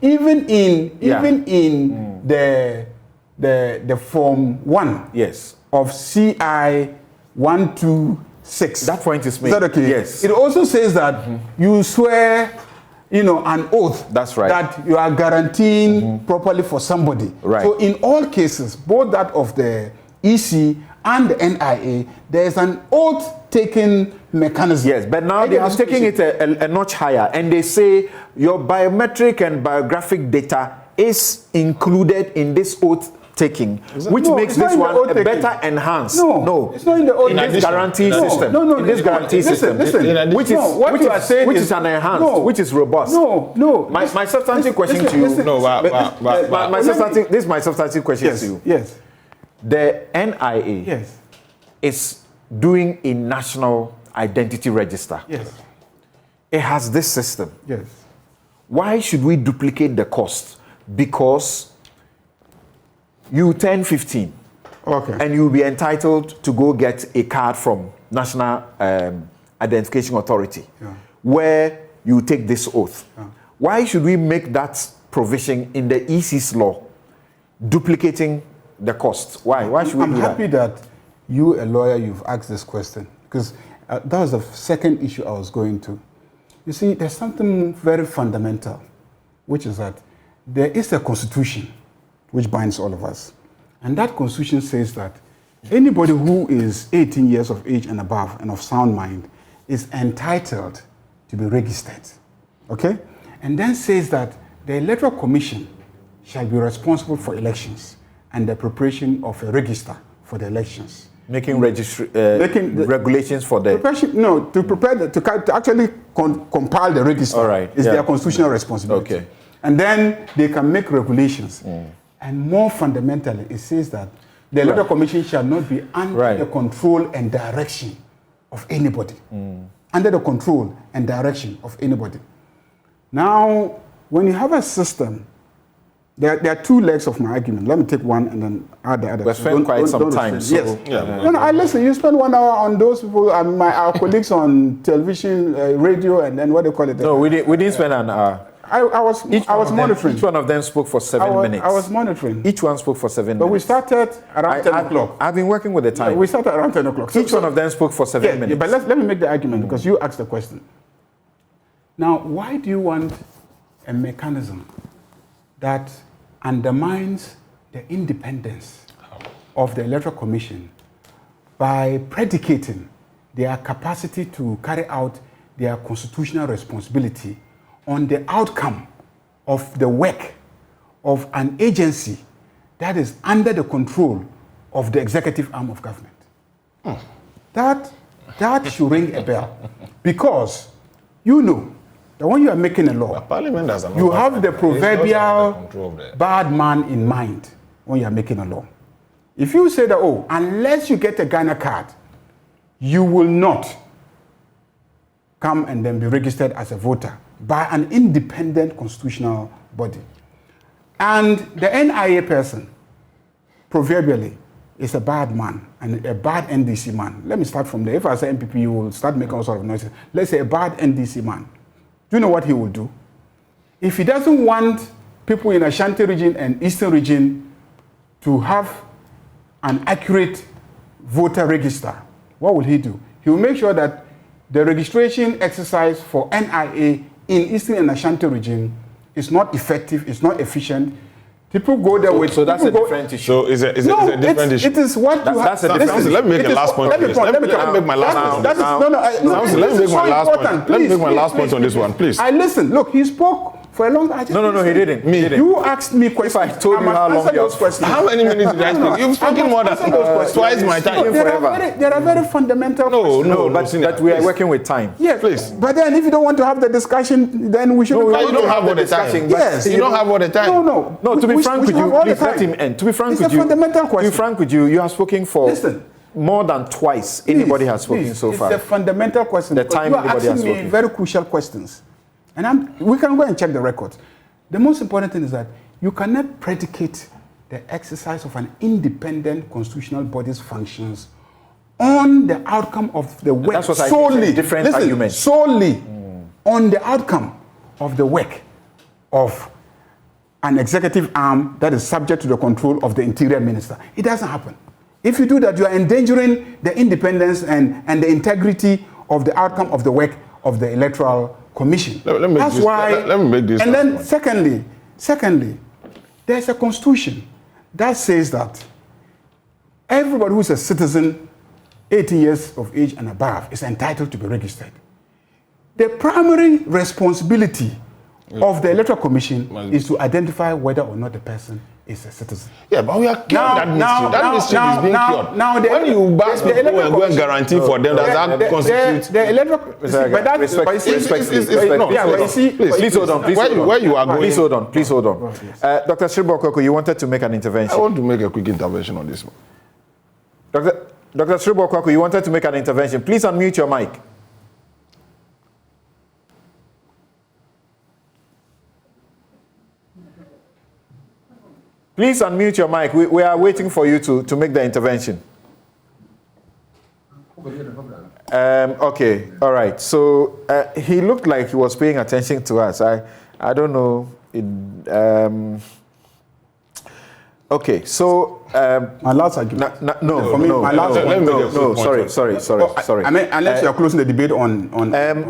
Speaker 11: even in the Form 1 of CI 126.
Speaker 6: That point is made.
Speaker 11: Is that okay?
Speaker 6: Yes.
Speaker 11: It also says that you swear, an oath.
Speaker 6: That's right.
Speaker 11: That you are guaranteeing properly for somebody.
Speaker 6: Right.
Speaker 11: So in all cases, both that of the EC and the NIA, there is an oath-taking mechanism.
Speaker 6: Yes, but now they are taking it a notch higher, and they say your biometric and biographic data is included in this oath taking, which makes this one a better enhanced.
Speaker 11: No, it's not in the oath.
Speaker 6: In this guarantee system.
Speaker 11: In this guarantee system. Which is
Speaker 6: an enhanced, which is robust.
Speaker 11: No.
Speaker 6: My substantive question to you. This is my substantive question to you.
Speaker 11: Yes.
Speaker 6: The NIA is doing a national identity register.
Speaker 11: Yes.
Speaker 6: It has this system.
Speaker 11: Yes.
Speaker 6: Why should we duplicate the cost? Because you turn 15, and you'll be entitled to go get a card from National Identification Authority, where you take this oath. Why should we make that provision in the EC's law, duplicating the cost? Why should we do that?
Speaker 11: I'm happy that you, a lawyer, you've asked this question, because that was the second issue I was going to. You see, there's something very fundamental, which is that there is a constitution which binds all of us. And that constitution says that anybody who is 18 years of age and above and of sound mind is entitled to be registered. Okay? And then says that the Electoral Commission shall be responsible for elections and the preparation of a register for the elections.
Speaker 6: Making regulations for the...
Speaker 11: To actually compile the register is their constitutional responsibility.
Speaker 6: Okay.
Speaker 11: And then they can make regulations. And more fundamentally, it says that the Electoral Commission shall not be under the control and direction of anybody. Under the control and direction of anybody. Now, when you have a system, there are 2 legs of my argument. Let me take one and then add the other.
Speaker 6: We spent quite some time.
Speaker 11: Yes. I listen. You spend 1 hour on those people, our colleagues on television, radio, and then what do you call it?
Speaker 6: No, we didn't spend an hour.
Speaker 11: I was monitoring.
Speaker 6: Each one of them spoke for 7 minutes.
Speaker 11: I was monitoring.
Speaker 6: Each one spoke for 7 minutes.
Speaker 11: But we started around 10 o'clock.
Speaker 6: I've been working with the time.
Speaker 11: We started around 10 o'clock.
Speaker 6: Each one of them spoke for 7 minutes.
Speaker 11: But let me make the argument because you asked the question. Now, why do you want a mechanism that undermines the independence of the Electoral Commission by predicating their capacity to carry out their constitutional responsibility on the outcome of the work of an agency that is under the control of the executive arm of government? That should ring a bell. Because you know that when you are making a law, you have the proverbial bad man in mind when you are making a law. If you say that, unless you get a GhanaCard, you will not come and then be registered as a voter by an independent constitutional body. And the NIA person, proverbially, is a bad man and a bad NDC man. Let me start from there. If I say MPP, you will start making all sort of noises. Let's say a bad NDC man. Do you know what he will do? If he doesn't want people in Ashanti region and Eastern region to have an accurate voter register, what will he do? He will make sure that the registration exercise for NIA in Eastern and Ashanti region is not effective, it's not efficient. People go there with...
Speaker 6: So that's a different issue.
Speaker 10: So it's a different issue.
Speaker 11: It is what you have...
Speaker 6: That's a different issue.
Speaker 10: Let me make a last point. Let me make my last point. Let me make my last point. Let me make my last point on this one, please.
Speaker 11: I listen. Look, he spoke for a long time.
Speaker 6: No, he didn't.
Speaker 10: Me.
Speaker 11: You asked me questions.
Speaker 6: If I told you how long
Speaker 11: those questions.
Speaker 10: How many minutes did I speak? You've spoken more than twice my time.
Speaker 11: There are very fundamental questions.
Speaker 6: No, but we are working with time.
Speaker 11: Yeah, please. But then if you don't want to have the discussion, then we should...
Speaker 10: No, you don't have all the time.
Speaker 11: Yes.
Speaker 10: You don't have all the time.
Speaker 11: No,
Speaker 6: to be frank with you, please let him end. To be frank with you,
Speaker 11: fundamental question.
Speaker 6: To be frank with you, you have spoken for more than twice anybody has spoken so far.
Speaker 11: It's a fundamental question.
Speaker 6: The time anybody has spoken.
Speaker 11: You are asking me very crucial questions. And we can go and check the records. The most important thing is that you cannot predicate the exercise of an independent constitutional body's functions on the outcome of the work.
Speaker 6: That's what
Speaker 11: solely,
Speaker 6: I think. Different argument.
Speaker 11: Solely on the outcome of the work of an executive arm that is subject to the control of the interior minister. It doesn't happen. If you do that, you are endangering the independence and the integrity of the outcome of the work of the Electoral Commission.
Speaker 10: Let me make this.
Speaker 11: And then secondly, there's a constitution that says that everybody who is a citizen 18 years of age and above is entitled to be registered. The primary responsibility of the Electoral Commission is to identify whether or not the person is a citizen.
Speaker 10: Yeah, but we are curing that mystery. That mystery is being cured. When you ask people and go and guarantee for them that constitutes...
Speaker 11: The Electoral...
Speaker 6: Please hold on.
Speaker 10: Where you are going...
Speaker 6: Please hold on. Dr. Sribo, you wanted to make an intervention.
Speaker 10: I want to make a quick intervention on this one.
Speaker 6: Dr. Sribo, you wanted to make an intervention. Please unmute your mic. Please unmute your mic. We are waiting for you to make the intervention. Okay, all right. So he looked like he was paying attention to us. I don't know. Okay, so
Speaker 11: my last argument.
Speaker 6: Sorry.
Speaker 11: I mean, unless you are closing the debate on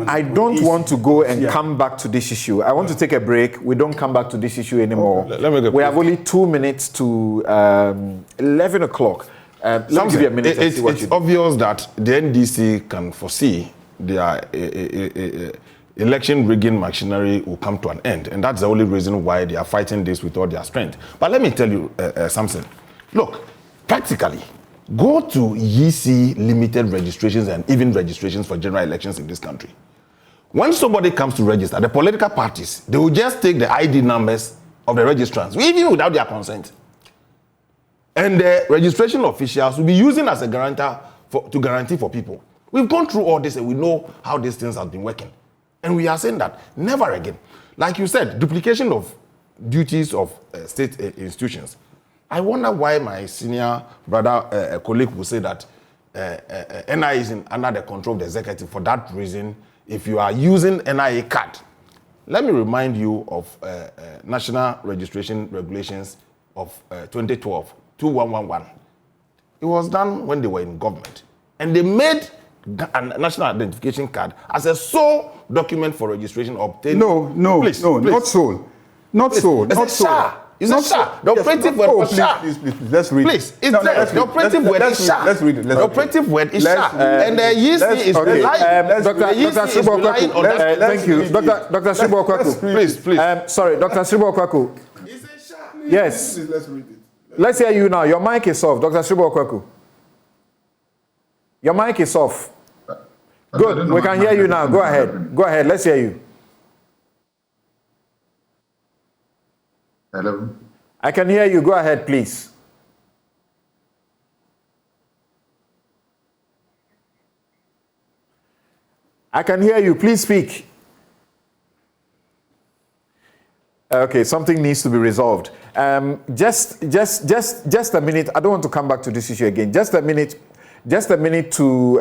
Speaker 6: I don't want to go and come back to this issue. I want to take a break. We don't come back to this issue anymore. We have only 2 minutes to 11 o'clock. Let me give you a minute and see what
Speaker 10: it's obvious that the NDC can foresee their election rigging machinery will come to an end, and that's the only reason why they are fighting this with all their strength. But let me tell you something. Look, practically, go to YC limited registrations and even registrations for general elections in this country. When somebody comes to register, the political parties, they will just take the ID numbers of the registrants, even without their consent. And the registration officials will be using as a guarantor to guarantee for people. We've gone through all this and we know how these things have been working. And we are saying that never again. Like you said, duplication of duties of state institutions. I wonder why my senior brother, colleague, will say that NIA is under the control of the executive. For that reason, if you are using NIA card, let me remind you of National Registration Regulations of 2012, 2111. It was done when they were in government. And they made a national identification card as a sole document for registration obtained.
Speaker 11: Please. Not sole. Not sole.
Speaker 10: Not sole. It's not SHA. The operative word was SHA.
Speaker 11: Please, let's read it.
Speaker 10: Please, it's there. The operative word is SHA.
Speaker 11: Let's read it.
Speaker 10: The operative word is SHA. And the YC is relying on that.
Speaker 6: Thank you. Dr. Sribo,
Speaker 10: please.
Speaker 6: Sorry, Dr. Sribo. Yes.
Speaker 11: Let's read it.
Speaker 6: Let's hear you now. Your mic is off, Dr. Sribo. Your mic is off. Good. We can hear you now. Go ahead. Go ahead. Let's hear you.
Speaker 9: Hello.
Speaker 6: I can hear you. Go ahead, please. I can hear you. Please speak. Okay, something needs to be resolved. Just a minute. I don't want to come back to this issue again. Just a minute to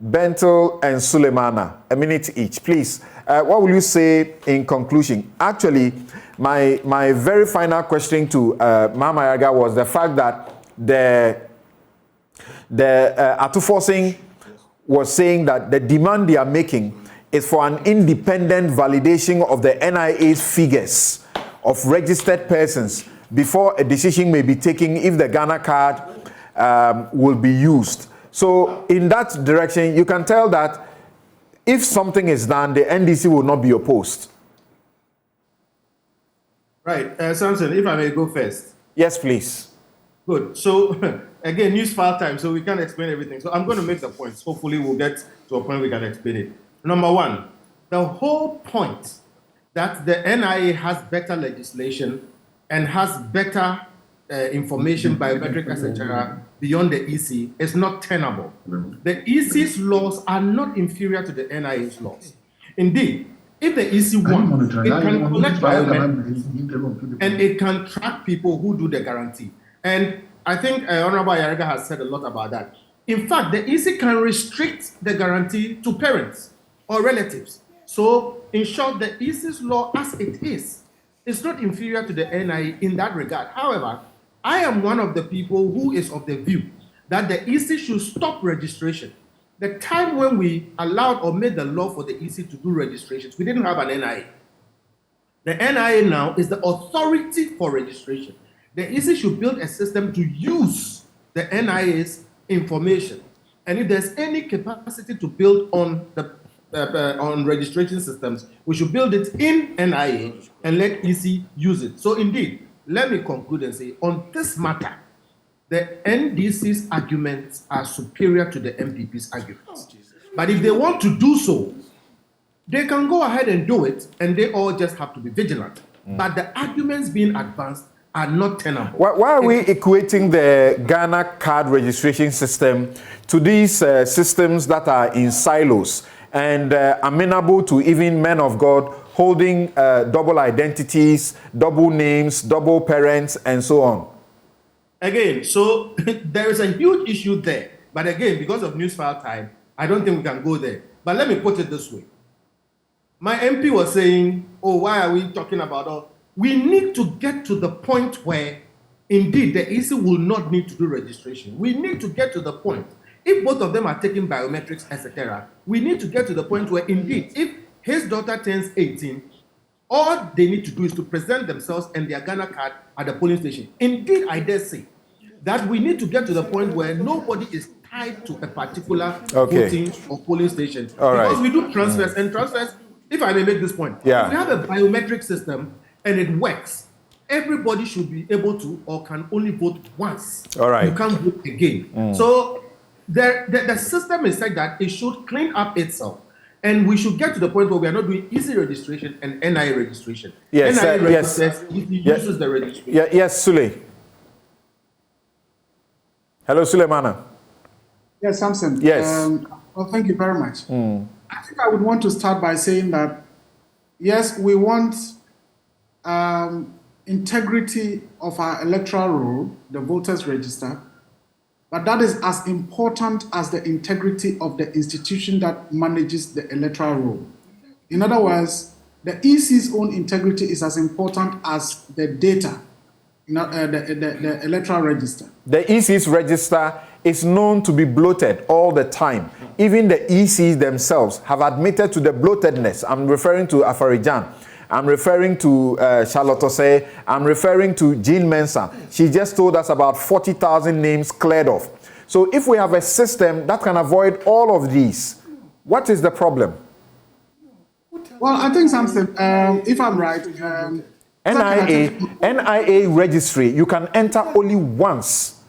Speaker 6: Bentel and Suleimana. A minute each, please. What will you say in conclusion? Actually, my very final question to Mama Yaga was the fact that the Atuforcing was saying that the demand they are making is for an independent validation of the NIA's figures of registered persons before a decision may be taken if the Ghana card will be used. So in that direction, you can tell that if something is done, the NDC will not be opposed.
Speaker 7: Right. Samson, if I may go first.
Speaker 6: Yes, please.
Speaker 7: Good. So, again, Newsfile time, so we can't explain everything. So I'm going to make the points. Hopefully, we'll get to a point we can explain it. Number one, the whole point that the NIA has better legislation and has better information, biometric, etc., beyond the EC is not tenable. The EC's laws are not inferior to the NIA's laws. Indeed, if the EC wants, it can collect biometrics and it can track people who do the guarantee. And I think Honorable Ayariga has said a lot about that. In fact, the EC can restrict the guarantee to parents or relatives. So, in short, the EC's law as it is not inferior to the NIA in that regard. However, I am one of the people who is of the view that the EC should stop registration. The time when we allowed or made the law for the EC to do registrations, we didn't have an NIA. The NIA now is the authority for registration. The EC should build a system to use the NIA's information. And if there's any capacity to build on the on registration systems, we should build it in NIA and let EC use it. So indeed, let me conclude and say, on this matter, the NDC's arguments are superior to the MPP's arguments. But if they want to do so, they can go ahead and do it, and they all just have to be vigilant. But the arguments being advanced are not tenable.
Speaker 6: Why are we equating the Ghana card registration system to these systems that are in silos and amenable to even men of God holding double identities, double names, double parents, and so on?
Speaker 7: Again, so there is a huge issue there. But again, because of Newsfile time, I don't think we can go there. But let me put it this way. My MP was saying, oh, why are we talking about all? We need to get to the point where, indeed, the EC will not need to do registration. We need to get to the point. If both of them are taking biometrics, etc., we need to get to the point where, indeed, if his daughter turns 18, all they need to do is to present themselves and their Ghana card at the polling station. Indeed, I dare say that we need to get to the point where nobody is tied to a particular voting or polling station. Because we do transfers, and transfers, if I may make this point, if we have a biometric system and it works, everybody should be able to or can only vote once. You can't vote again. So the system is such that it should clean up itself. And we should get to the point where we are not doing easy registration and NIA registration.
Speaker 6: Yes,
Speaker 7: NIA registers, it uses the registration.
Speaker 6: Yes, Sule. Hello, Suleimana.
Speaker 8: Yes, Samson.
Speaker 6: Yes.
Speaker 8: Well, thank you very much. I think I would want to start by saying that, yes, we want integrity of our electoral roll, the voters register, but that is as important as the integrity of the institution that manages the electoral roll. In other words, the EC's own integrity is as important as the data, the electoral register. The
Speaker 6: EC's register is known to be bloated all the time. Even the ECs themselves have admitted to the bloatedness. I'm referring to Afarijan. I'm referring to Charlotte Osei. I'm referring to Jean Mensah. She just told us about 40,000 names cleared off. So if we have a system that can avoid all of these, what is the problem?
Speaker 8: Well, I think something, if I'm right,
Speaker 6: NIA registry, you can enter only once.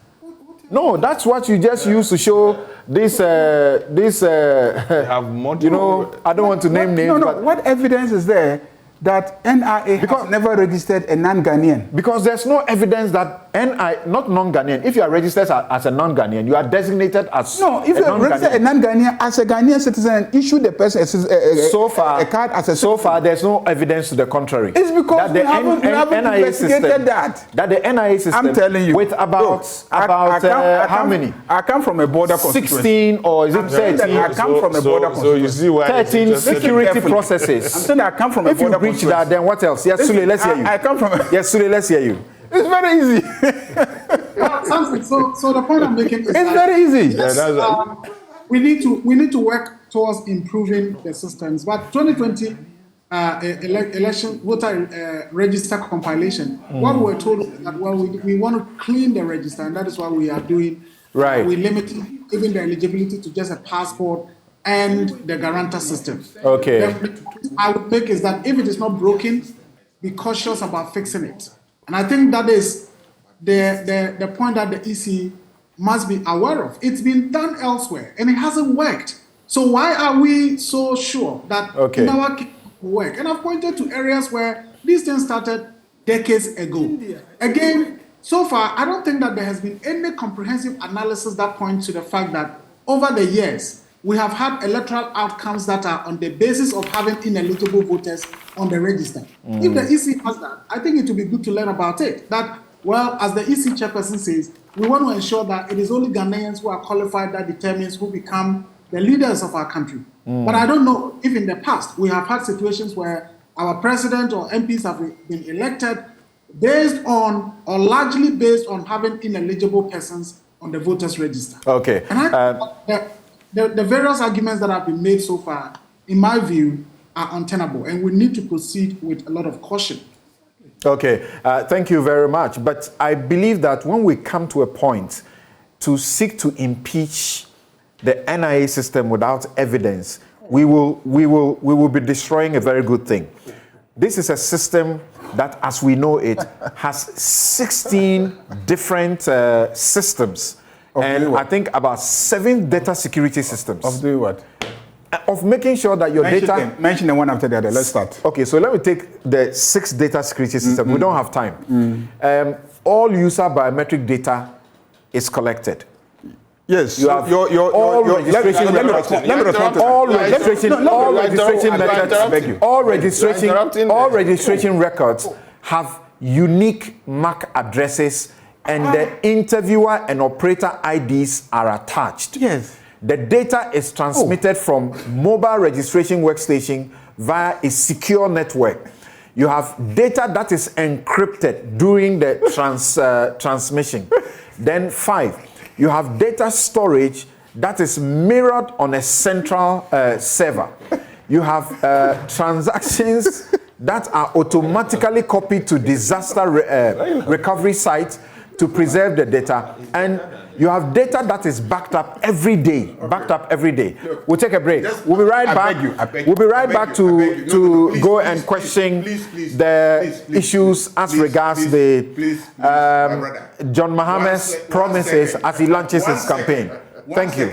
Speaker 6: No, that's what you just used to show this,
Speaker 10: have multiple,
Speaker 6: you know, I don't want to name names.
Speaker 11: But what evidence is there that NIA has never registered a non-Ghanaian.
Speaker 6: Because there's no evidence that not non-Ghanaian. If you are registered as a non-Ghanaian, you are designated as
Speaker 11: no. If you are registered a non-Ghanaian as a Ghanaian citizen and issue the person a card as a
Speaker 6: so far there's no evidence to the contrary.
Speaker 11: It's because we haven't investigated that.
Speaker 6: That the NIA system.
Speaker 11: I'm telling you.
Speaker 6: With about how many?
Speaker 11: I come from a border
Speaker 6: 16 or is it 13?
Speaker 11: I come from a border.
Speaker 10: So you see why
Speaker 6: 13 security processes.
Speaker 11: I'm saying I come from a border.
Speaker 6: If you breach that, then what else? Yes, Sule, let's hear you.
Speaker 11: I come from.
Speaker 6: Yes, Sule, let's hear you.
Speaker 11: It's very easy.
Speaker 8: So the point I'm making is
Speaker 11: it's very easy.
Speaker 8: We need to work towards improving the systems. But 2020 election voter register compilation, what we were told is that we want to clean the register, and that is what we are doing.
Speaker 6: Right.
Speaker 8: We limit even the eligibility to just a passport and the guarantor system.
Speaker 6: Okay.
Speaker 8: I would make is that if it is not broken, be cautious about fixing it. And I think that is the point that the EC must be aware of. It's been done elsewhere and it hasn't worked. So why are we so sure that in our case it will work? And I've pointed to areas where these things started decades ago. Again, so far, I don't think that there has been any comprehensive analysis that points to the fact that over the years, we have had electoral outcomes that are on the basis of having ineligible voters on the register. If the EC has that, I think it would be good to learn about it. That, well, as the EC chairperson says, we want to ensure that it is only Ghanaians who are qualified that determines who become the leaders of our country. But I don't know if in the past we have had situations where our president or MPs have been elected based on, or largely based on having ineligible persons on the voters register.
Speaker 6: Okay.
Speaker 8: And I the various arguments that have been made so far, in my view, are untenable, and we need to proceed with a lot of caution.
Speaker 6: Okay, thank you very much. But I believe that when we come to a point to seek to impeach the NIA system without evidence, we will be destroying a very good thing. This is a system that, as we know it, has 16 different systems. And I think about 7 data security systems.
Speaker 11: Of doing what?
Speaker 6: Of making sure that your data...
Speaker 11: Mention the one after the other. Let's start.
Speaker 6: Okay, so let me take the 6 data security systems. We don't have time. All user biometric data is collected.
Speaker 11: Yes,
Speaker 6: you have all registration records have unique MAC addresses, and the interviewer and operator IDs are attached.
Speaker 11: Yes.
Speaker 6: The data is transmitted from mobile registration workstation via a secure network. You have data that is encrypted during the transmission. Then 5, you have data storage that is mirrored on a central server. You have transactions that are automatically copied to disaster recovery sites to preserve the data, and you have data that is backed up every day. We'll take a break. We'll be right back. We'll be right back to go and question the issues as regards the John Mahama's promises as he launches his campaign. Thank you.